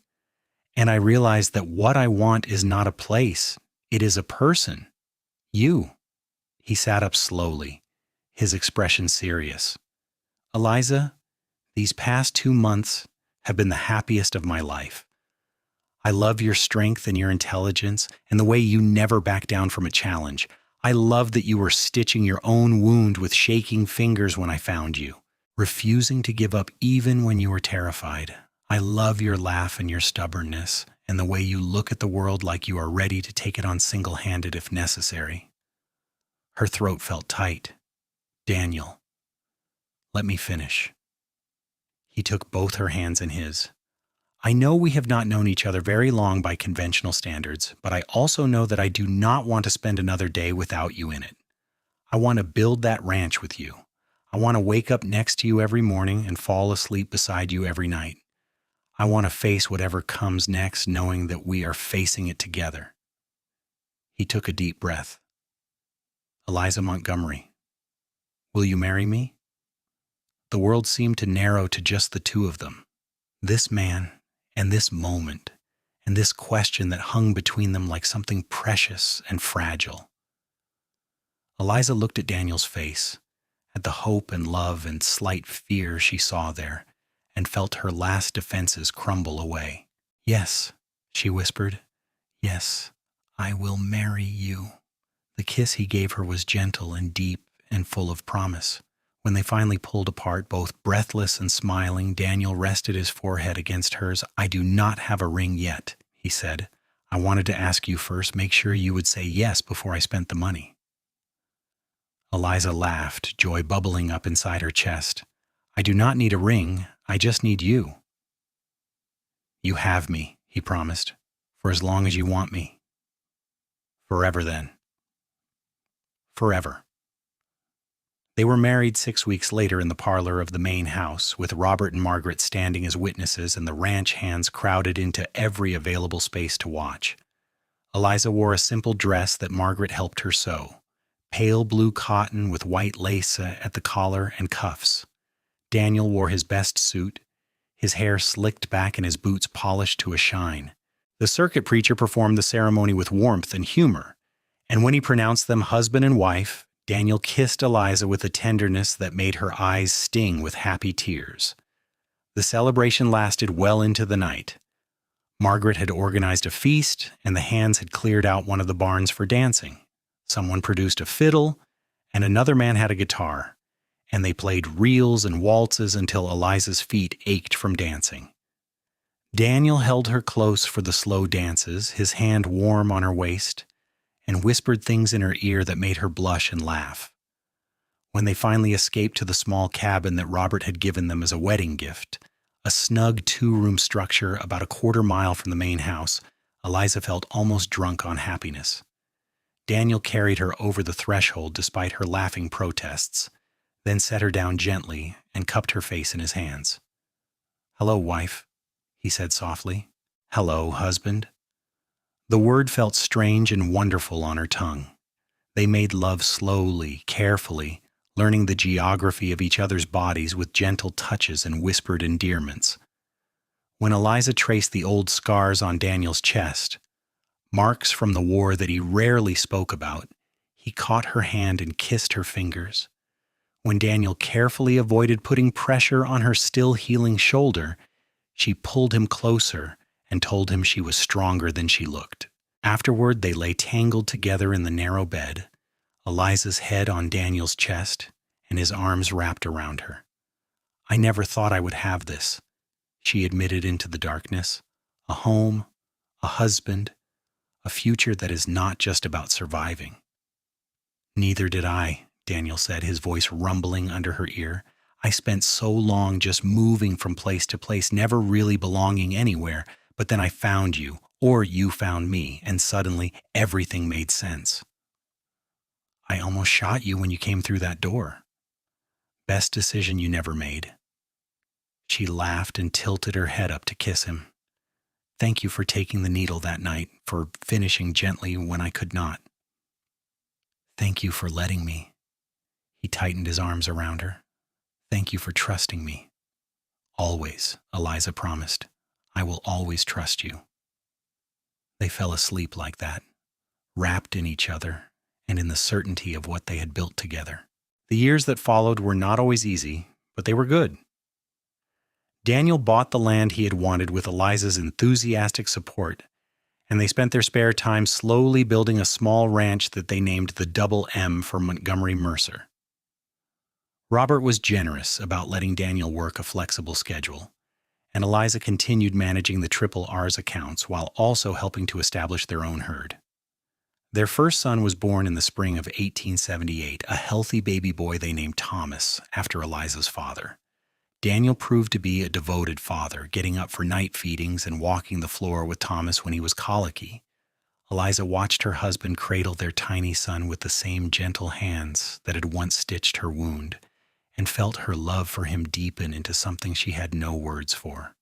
I realized that what I want is not a place. It is a person. You. He sat up slowly, his expression serious. Eliza, these past 2 months have been the happiest of my life. I love your strength and your intelligence and the way you never back down from a challenge. I love that you were stitching your own wound with shaking fingers when I found you. refusing to give up even when you were terrified. I love your laugh and your stubbornness, and the way you look at the world like you are ready to take it on single-handed if necessary. Her throat felt tight. Daniel, let me finish. He took both her hands in his. I know we have not known each other very long by conventional standards, but I also know that I do not want to spend another day without you in it. I want to build that ranch with you. I want to wake up next to you every morning and fall asleep beside you every night. I want to face whatever comes next knowing that we are facing it together. He took a deep breath. Eliza Montgomery, will you marry me? The world seemed to narrow to just the two of them. This man and this moment and this question that hung between them like something precious and fragile. Eliza looked at Daniel's face, at the hope and love and slight fear she saw there, and felt her last defenses crumble away. Yes, she whispered. Yes, I will marry you. The kiss he gave her was gentle and deep and full of promise. When they finally pulled apart, both breathless and smiling, Daniel rested his forehead against hers. I do not have a ring yet, he said. I wanted to ask you first, make sure you would say yes before I spent the money. Eliza laughed, joy bubbling up inside her chest. I do not need a ring, I just need you. You have me, he promised, for as long as you want me. Forever then. Forever. They were married 6 weeks later in the parlor of the main house, with Robert and Margaret standing as witnesses and the ranch hands crowded into every available space to watch. Eliza wore a simple dress that Margaret helped her sew, pale blue cotton with white lace at the collar and cuffs. Daniel wore his best suit, his hair slicked back and his boots polished to a shine. The circuit preacher performed the ceremony with warmth and humor, and when he pronounced them husband and wife, Daniel kissed Eliza with a tenderness that made her eyes sting with happy tears. The celebration lasted well into the night. Margaret had organized a feast, and the hands had cleared out one of the barns for dancing. Someone produced a fiddle, and another man had a guitar, and they played reels and waltzes until Eliza's feet ached from dancing. Daniel held her close for the slow dances, his hand warm on her waist, and whispered things in her ear that made her blush and laugh. When they finally escaped to the small cabin that Robert had given them as a wedding gift, a snug 2-room structure about a quarter-mile from the main house, Eliza felt almost drunk on happiness. Daniel carried her over the threshold despite her laughing protests, then set her down gently and cupped her face in his hands. "Hello, wife," he said softly. "Hello, husband." The word felt strange and wonderful on her tongue. They made love slowly, carefully, learning the geography of each other's bodies with gentle touches and whispered endearments. When Eliza traced the old scars on Daniel's chest, marks from the war that he rarely spoke about, he caught her hand and kissed her fingers. When Daniel carefully avoided putting pressure on her still healing shoulder, she pulled him closer and told him she was stronger than she looked. Afterward, they lay tangled together in the narrow bed, Eliza's head on Daniel's chest and his arms wrapped around her. "I never thought I would have this," she admitted into the darkness. "A home, a husband, a future that is not just about surviving." "Neither did I," Daniel said, his voice rumbling under her ear. "I spent so long just moving from place to place, never really belonging anywhere. But then I found you, or you found me, and suddenly everything made sense. I almost shot you when you came through that door. Best decision you never made." She laughed and tilted her head up to kiss him. "Thank you for taking the needle that night, for finishing gently when I could not." "Thank you for letting me." He tightened his arms around her. "Thank you for trusting me." "Always," Eliza promised. "I will always trust you." They fell asleep like that, wrapped in each other and in the certainty of what they had built together. The years that followed were not always easy, but they were good. Daniel bought the land he had wanted with Eliza's enthusiastic support, and they spent their spare time slowly building a small ranch that they named the Double M for Montgomery Mercer. Robert was generous about letting Daniel work a flexible schedule, and Eliza continued managing the Triple R's accounts while also helping to establish their own herd. Their first son was born in the spring of 1878, a healthy baby boy they named Thomas, after Eliza's father. Daniel proved to be a devoted father, getting up for night feedings and walking the floor with Thomas when he was colicky. Eliza watched her husband cradle their tiny son with the same gentle hands that had once stitched her wound, and felt her love for him deepen into something she had no words for.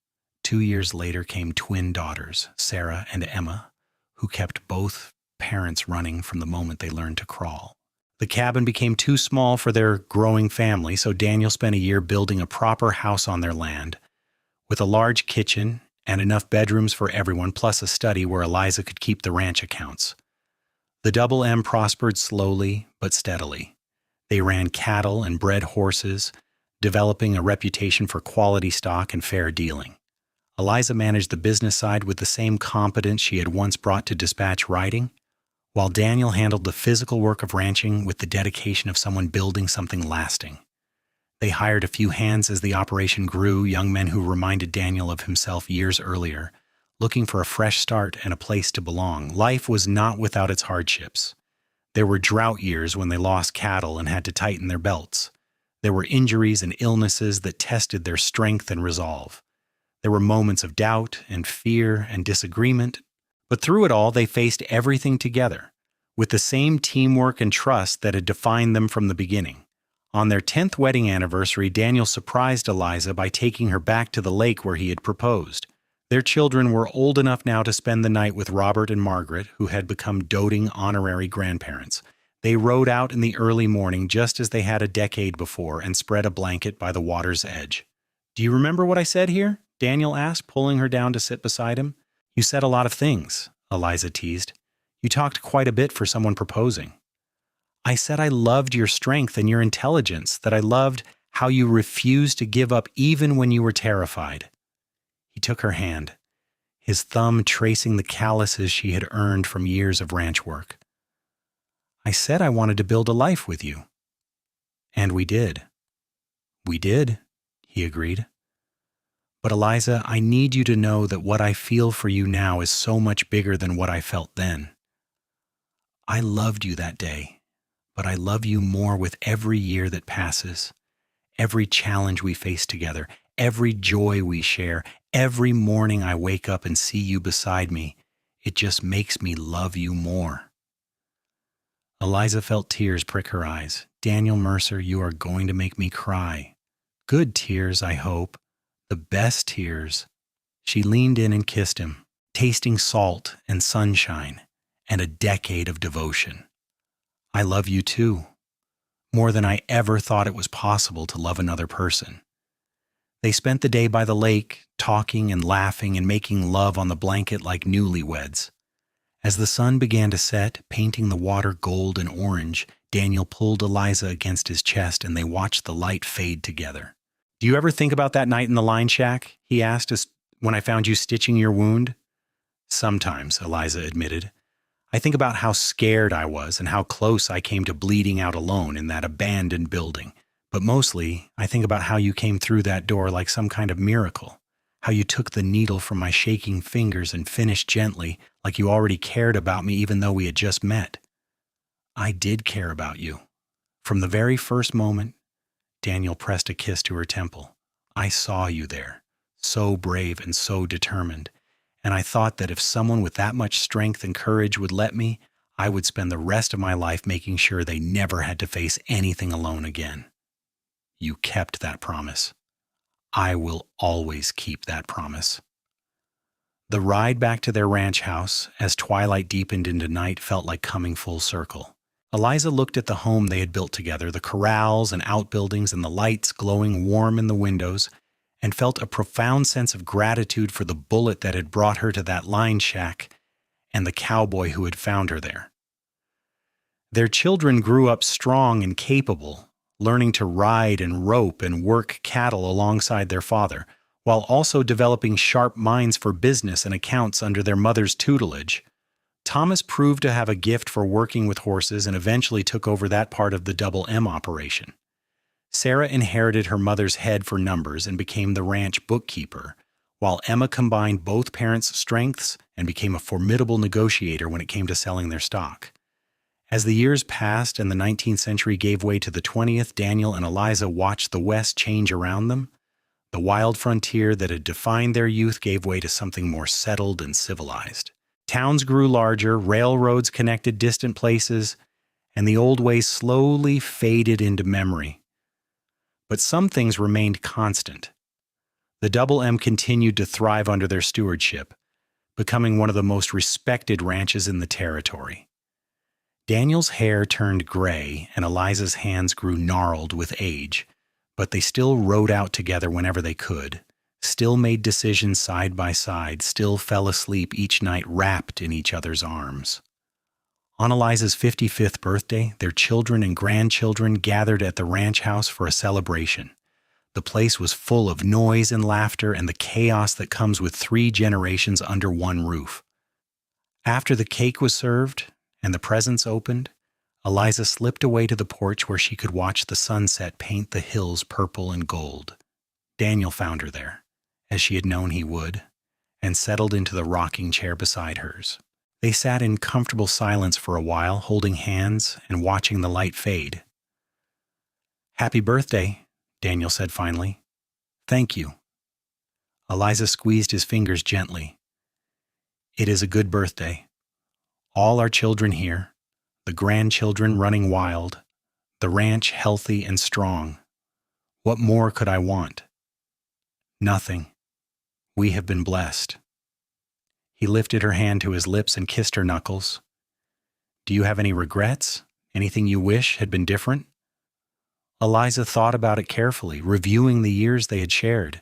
2 years later came twin daughters, Sarah and Emma, who kept both parents running from the moment they learned to crawl. The cabin became too small for their growing family, so Daniel spent a year building a proper house on their land, with a large kitchen and enough bedrooms for everyone, plus a study where Eliza could keep the ranch accounts. The Double M prospered slowly but steadily. They ran cattle and bred horses, developing a reputation for quality stock and fair dealing. Eliza managed the business side with the same competence she had once brought to dispatch riding, while Daniel handled the physical work of ranching with the dedication of someone building something lasting. They hired a few hands as the operation grew, young men who reminded Daniel of himself years earlier, looking for a fresh start and a place to belong. Life was not without its hardships. There were drought years when they lost cattle and had to tighten their belts. There were injuries and illnesses that tested their strength and resolve. There were moments of doubt and fear and disagreement, but through it all they faced everything together, with the same teamwork and trust that had defined them from the beginning. On their 10th wedding anniversary, Daniel surprised Eliza by taking her back to the lake where he had proposed. Their children were old enough now to spend the night with Robert and Margaret, who had become doting honorary grandparents. They rode out in the early morning just as they had a decade before and spread a blanket by the water's edge. "Do you remember what I said here?" Daniel asked, pulling her down to sit beside him. "You said a lot of things," Eliza teased. "You talked quite a bit for someone proposing." "I said I loved your strength and your intelligence, that I loved how you refused to give up even when you were terrified." He took her hand, his thumb tracing the calluses she had earned from years of ranch work. "I said I wanted to build a life with you." "And we did." "We did," he agreed. "But Eliza, I need you to know that what I feel for you now is so much bigger than what I felt then. I loved you that day, but I love you more with every year that passes, every challenge we face together, every joy we share, every morning I wake up and see you beside me. It just makes me love you more." Eliza felt tears prick her eyes. "Daniel Mercer, you are going to make me cry. Good tears, I hope. The best tears." She leaned in and kissed him, tasting salt and sunshine and a decade of devotion. "I love you too, more than I ever thought it was possible to love another person." They spent the day by the lake, talking and laughing and making love on the blanket like newlyweds. As the sun began to set, painting the water gold and orange, Daniel pulled Eliza against his chest and they watched the light fade together. "Do you ever think about that night in the line shack?" he asked us when I found you stitching your wound. "Sometimes," Eliza admitted. "I think about how scared I was and how close I came to bleeding out alone in that abandoned building. But mostly, I think about how you came through that door like some kind of miracle, how you took the needle from my shaking fingers and finished gently, like you already cared about me even though we had just met." "I did care about you. From the very first moment," Daniel pressed a kiss to her temple. "I saw you there, so brave and so determined, and I thought that if someone with that much strength and courage would let me, I would spend the rest of my life making sure they never had to face anything alone again. You kept that promise. I will always keep that promise." The ride back to their ranch house, as twilight deepened into night, felt like coming full circle. Eliza looked at the home they had built together, the corrals and outbuildings and the lights glowing warm in the windows, and felt a profound sense of gratitude for the bullet that had brought her to that line shack and the cowboy who had found her there. Their children grew up strong and capable, learning to ride and rope and work cattle alongside their father, while also developing sharp minds for business and accounts under their mother's tutelage. Thomas proved to have a gift for working with horses and eventually took over that part of the Double M operation. Sarah inherited her mother's head for numbers and became the ranch bookkeeper, while Emma combined both parents' strengths and became a formidable negotiator when it came to selling their stock. As the years passed and the 19th century gave way to the 20th, Daniel and Eliza watched the West change around them. The wild frontier that had defined their youth gave way to something more settled and civilized. Towns grew larger, railroads connected distant places, and the old ways slowly faded into memory. But some things remained constant. The Double M continued to thrive under their stewardship, becoming one of the most respected ranches in the territory. Daniel's hair turned gray and Eliza's hands grew gnarled with age, but they still rode out together whenever they could, still made decisions side by side, still fell asleep each night wrapped in each other's arms. On Eliza's 55th birthday, their children and grandchildren gathered at the ranch house for a celebration. The place was full of noise and laughter and the chaos that comes with 3 generations under one roof. After the cake was served and the presents opened, Eliza slipped away to the porch where she could watch the sunset paint the hills purple and gold. Daniel found her there, as she had known he would, and settled into the rocking chair beside hers. They sat in comfortable silence for a while, holding hands and watching the light fade. "Happy birthday," Daniel said finally. "Thank you." Eliza squeezed his fingers gently. "It is a good birthday. All our children here, the grandchildren running wild, the ranch healthy and strong. What more could I want?" "Nothing. We have been blessed." He lifted her hand to his lips and kissed her knuckles. "Do you have any regrets? Anything you wish had been different?" Eliza thought about it carefully, reviewing the years they had shared.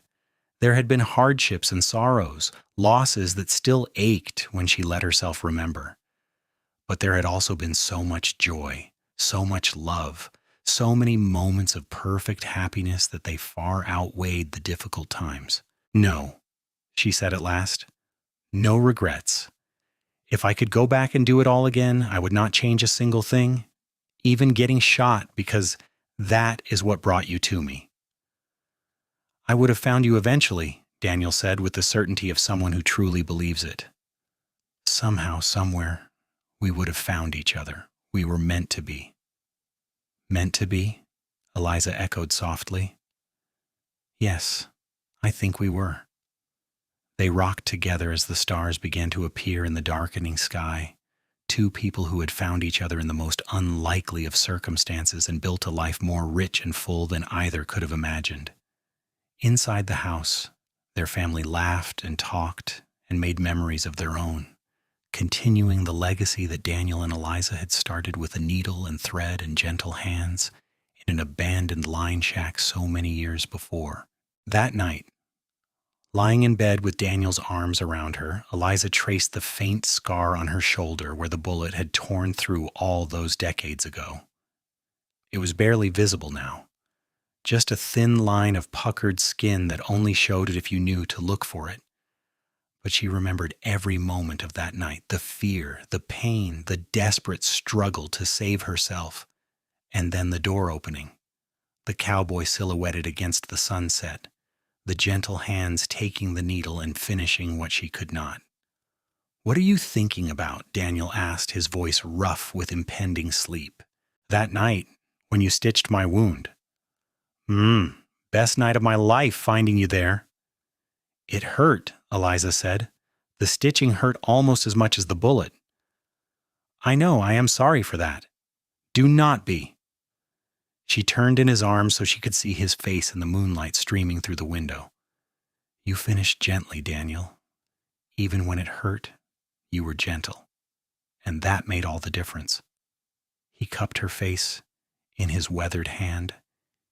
There had been hardships and sorrows, losses that still ached when she let herself remember. But there had also been so much joy, so much love, so many moments of perfect happiness that they far outweighed the difficult times. "No," she said at last. "No regrets. If I could go back and do it all again, I would not change a single thing, even getting shot, because that is what brought you to me." "I would have found you eventually," Daniel said with the certainty of someone who truly believes it. "Somehow, somewhere, we would have found each other. We were meant to be." "Meant to be?" Eliza echoed softly. "Yes, I think we were." They rocked together as the stars began to appear in the darkening sky. 2 people who had found each other in the most unlikely of circumstances and built a life more rich and full than either could have imagined. Inside the house, their family laughed and talked and made memories of their own, continuing the legacy that Daniel and Eliza had started with a needle and thread and gentle hands in an abandoned line shack so many years before. That night, lying in bed with Daniel's arms around her, Eliza traced the faint scar on her shoulder where the bullet had torn through all those decades ago. It was barely visible now, just a thin line of puckered skin that only showed it if you knew to look for it. But she remembered every moment of that night, the fear, the pain, the desperate struggle to save herself, and then the door opening, the cowboy silhouetted against the sunset, the gentle hands taking the needle and finishing what she could not. "What are you thinking about?" Daniel asked, his voice rough with impending sleep. "That night, when you stitched my wound." Best night of my life finding you there." "It hurt," Eliza said. "The stitching hurt almost as much as the bullet." "I know, I am sorry for that." "Do not be." She turned in his arms so she could see his face in the moonlight streaming through the window. "You finished gently, Daniel. Even when it hurt, you were gentle. And that made all the difference." He cupped her face in his weathered hand,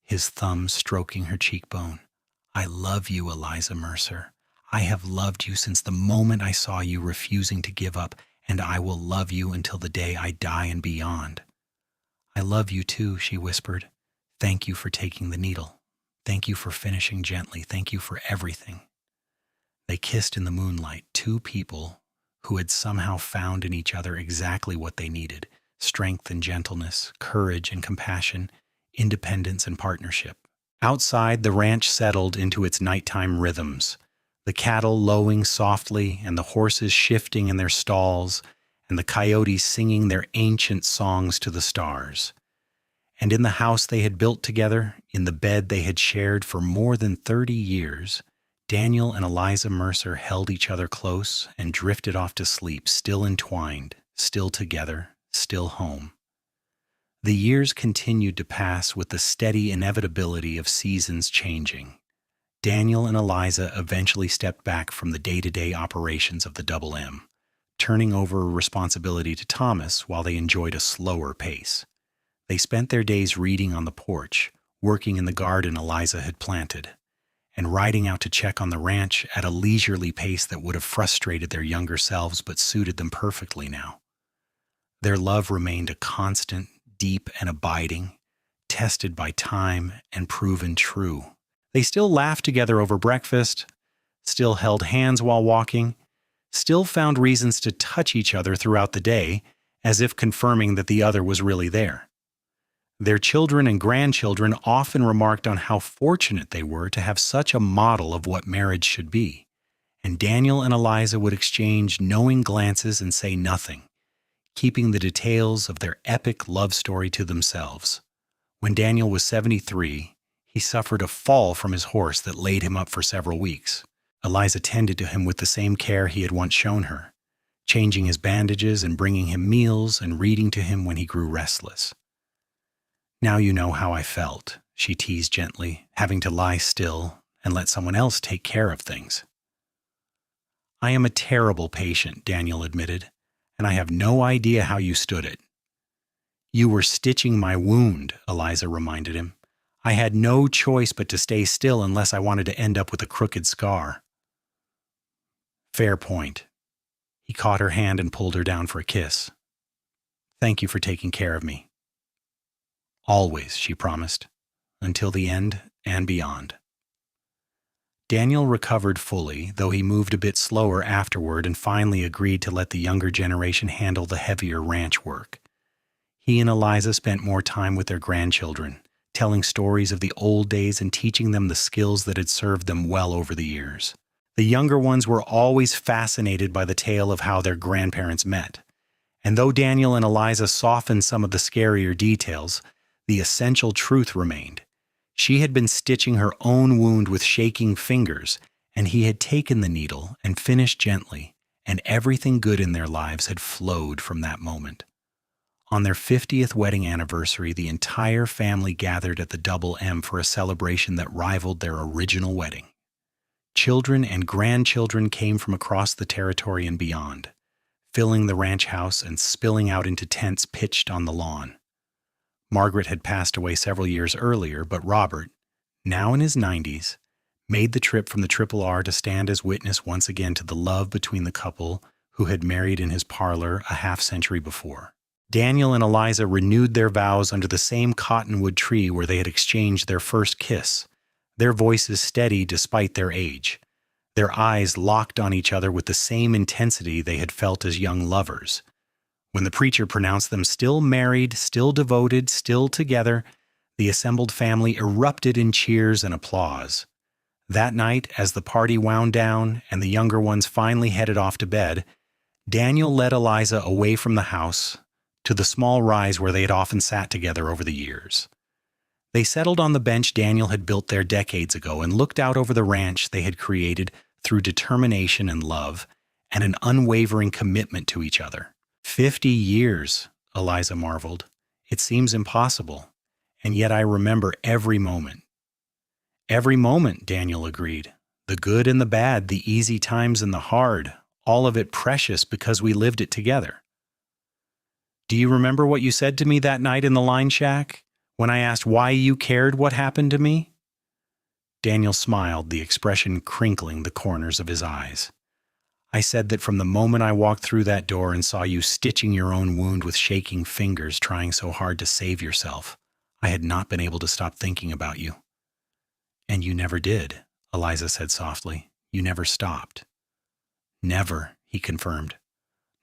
his thumb stroking her cheekbone. "I love you, Eliza Mercer. I have loved you since the moment I saw you refusing to give up, and I will love you until the day I die and beyond." "I love you too," she whispered. "Thank you for taking the needle. Thank you for finishing gently. Thank you for everything." They kissed in the moonlight, 2 people who had somehow found in each other exactly what they needed: strength and gentleness, courage and compassion, independence, and partnership. Outside, the ranch settled into its nighttime rhythms, the cattle lowing softly and the horses shifting in their stalls, and the coyotes singing their ancient songs to the stars. And in the house they had built together, in the bed they had shared for more than 30 years, Daniel and Eliza Mercer held each other close and drifted off to sleep, still entwined, still together, still home. The years continued to pass with the steady inevitability of seasons changing. Daniel and Eliza eventually stepped back from the day-to-day operations of the Double M, turning over responsibility to Thomas while they enjoyed a slower pace. They spent their days reading on the porch, working in the garden Eliza had planted, and riding out to check on the ranch at a leisurely pace that would have frustrated their younger selves but suited them perfectly now. Their love remained a constant, deep and abiding, tested by time and proven true. They still laughed together over breakfast, still held hands while walking, still found reasons to touch each other throughout the day, as if confirming that the other was really there. Their children and grandchildren often remarked on how fortunate they were to have such a model of what marriage should be, and Daniel and Eliza would exchange knowing glances and say nothing, keeping the details of their epic love story to themselves. When Daniel was 73, he suffered a fall from his horse that laid him up for several weeks. Eliza tended to him with the same care he had once shown her, changing his bandages and bringing him meals and reading to him when he grew restless. "Now you know how I felt," she teased gently, having to lie still and let someone else take care of things. "I am a terrible patient," Daniel admitted, "and I have no idea how you stood it." "You were stitching my wound," Eliza reminded him. "I had no choice but to stay still unless I wanted to end up with a crooked scar." "Fair point." He caught her hand and pulled her down for a kiss. "Thank you for taking care of me." "Always," she promised, "until the end and beyond." Daniel recovered fully, though he moved a bit slower afterward and finally agreed to let the younger generation handle the heavier ranch work. He and Eliza spent more time with their grandchildren, telling stories of the old days and teaching them the skills that had served them well over the years. The younger ones were always fascinated by the tale of how their grandparents met. And though Daniel and Eliza softened some of the scarier details, the essential truth remained. She had been stitching her own wound with shaking fingers, and he had taken the needle and finished gently, and everything good in their lives had flowed from that moment. On their 50th wedding anniversary, the entire family gathered at the Double M for a celebration that rivaled their original wedding. Children and grandchildren came from across the territory and beyond, filling the ranch house and spilling out into tents pitched on the lawn. Margaret had passed away several years earlier, but Robert, now in his 90s, made the trip from the Triple R to stand as witness once again to the love between the couple who had married in his parlor a half-century before. Daniel and Eliza renewed their vows under the same cottonwood tree where they had exchanged their first kiss, their voices steady despite their age, their eyes locked on each other with the same intensity they had felt as young lovers. When the preacher pronounced them still married, still devoted, still together, the assembled family erupted in cheers and applause. That night, as the party wound down and the younger ones finally headed off to bed, Daniel led Eliza away from the house to the small rise where they had often sat together over the years. They settled on the bench Daniel had built there decades ago and looked out over the ranch they had created through determination and love and an unwavering commitment to each other. 50 years, Eliza marveled. It seems impossible, and yet I remember every moment. Every moment, Daniel agreed. The good and the bad, the easy times and the hard, all of it precious because we lived it together. Do you remember what you said to me that night in the line shack, when I asked why you cared what happened to me? Daniel smiled, the expression crinkling the corners of his eyes. I said that from the moment I walked through that door and saw you stitching your own wound with shaking fingers, trying so hard to save yourself, I had not been able to stop thinking about you. And you never did, Eliza said softly. You never stopped. Never, he confirmed.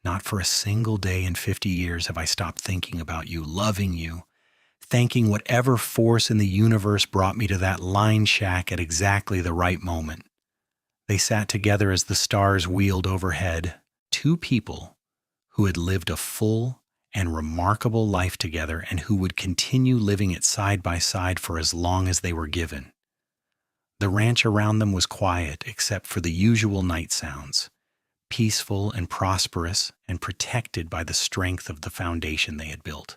Not for a single day in 50 years have I stopped thinking about you, loving you, thanking whatever force in the universe brought me to that line shack at exactly the right moment. They sat together as the stars wheeled overhead, two people who had lived a full and remarkable life together and who would continue living it side by side for as long as they were given. The ranch around them was quiet except for the usual night sounds, peaceful and prosperous and protected by the strength of the foundation they had built.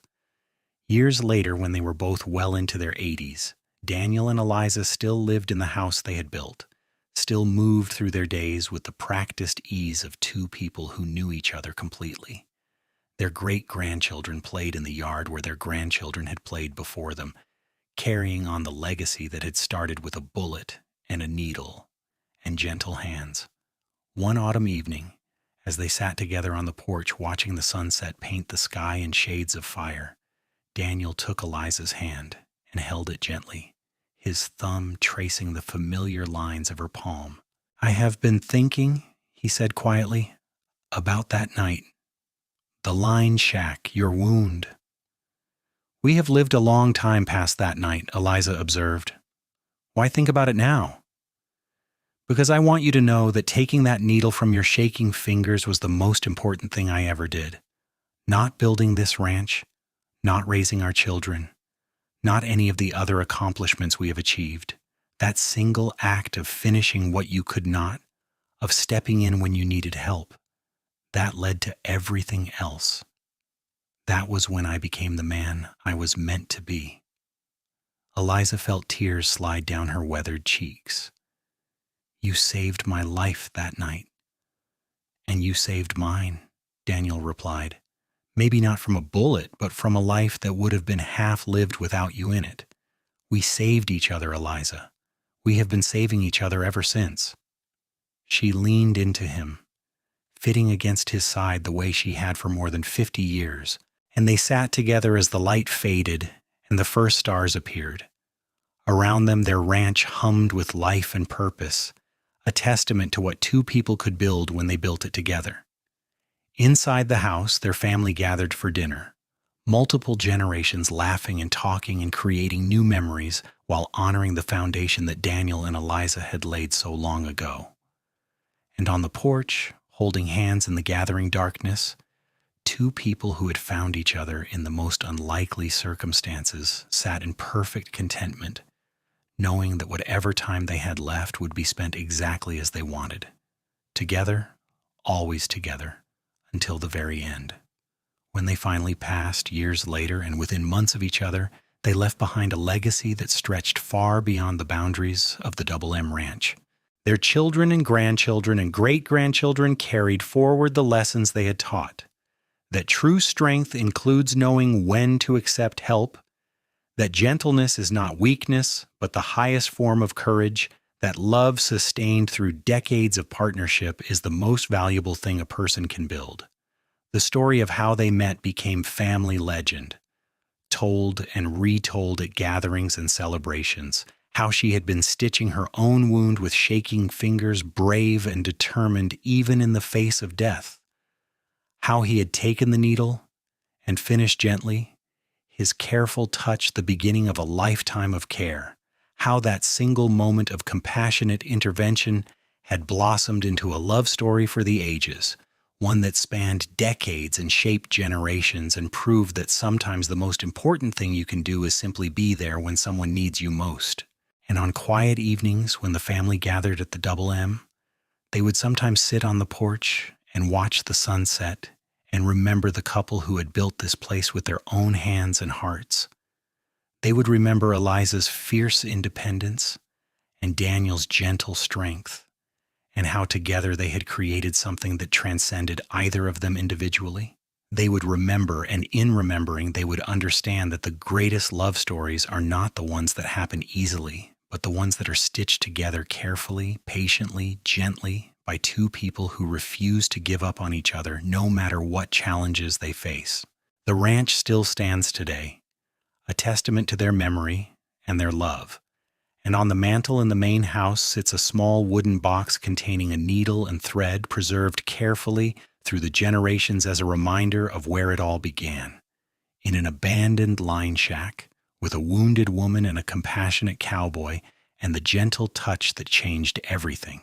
Years later, when they were both well into their 80s, Daniel and Eliza still lived in the house they had built, still moved through their days with the practiced ease of two people who knew each other completely. Their great-grandchildren played in the yard where their grandchildren had played before them, carrying on the legacy that had started with a bullet and a needle and gentle hands. One autumn evening, as they sat together on the porch watching the sunset paint the sky in shades of fire, Daniel took Eliza's hand and held it gently, his thumb tracing the familiar lines of her palm. "I have been thinking," he said quietly, "about that night. The line shack, your wound." "We have lived a long time past that night," Eliza observed. "Why think about it now?" "Because I want you to know that taking that needle from your shaking fingers was the most important thing I ever did. Not building this ranch, not raising our children, not any of the other accomplishments we have achieved. That single act of finishing what you could not, of stepping in when you needed help, that led to everything else. That was when I became the man I was meant to be." Eliza felt tears slide down her weathered cheeks. "You saved my life that night." "And you saved mine," Daniel replied. "Maybe not from a bullet, but from a life that would have been half lived without you in it. We saved each other, Eliza. We have been saving each other ever since." She leaned into him, fitting against his side the way she had for more than 50 years, and they sat together as the light faded and the first stars appeared. Around them their ranch hummed with life and purpose, a testament to what two people could build when they built it together. Inside the house, their family gathered for dinner, multiple generations laughing and talking and creating new memories while honoring the foundation that Daniel and Eliza had laid so long ago. And on the porch, holding hands in the gathering darkness, two people who had found each other in the most unlikely circumstances sat in perfect contentment, knowing that whatever time they had left would be spent exactly as they wanted. Together, always together, until the very end. When they finally passed, years later and within months of each other, they left behind a legacy that stretched far beyond the boundaries of the Double M Ranch. Their children and grandchildren and great-grandchildren carried forward the lessons they had taught, that true strength includes knowing when to accept help, that gentleness is not weakness, but the highest form of courage, that love sustained through decades of partnership is the most valuable thing a person can build. The story of how they met became family legend, told and retold at gatherings and celebrations, how she had been stitching her own wound with shaking fingers, brave and determined even in the face of death, how he had taken the needle and finished gently, his careful touch the beginning of a lifetime of care, how that single moment of compassionate intervention had blossomed into a love story for the ages, one that spanned decades and shaped generations and proved that sometimes the most important thing you can do is simply be there when someone needs you most. And on quiet evenings when the family gathered at the Double M, they would sometimes sit on the porch and watch the sunset and remember the couple who had built this place with their own hands and hearts. They would remember Eliza's fierce independence and Daniel's gentle strength, and how together they had created something that transcended either of them individually. They would remember, and in remembering, they would understand that the greatest love stories are not the ones that happen easily, but the ones that are stitched together carefully, patiently, gently, by two people who refuse to give up on each other no matter what challenges they face. The ranch still stands today, a testament to their memory and their love. And on the mantel in the main house sits a small wooden box containing a needle and thread preserved carefully through the generations as a reminder of where it all began, in an abandoned line shack with a wounded woman and a compassionate cowboy, and the gentle touch that changed everything.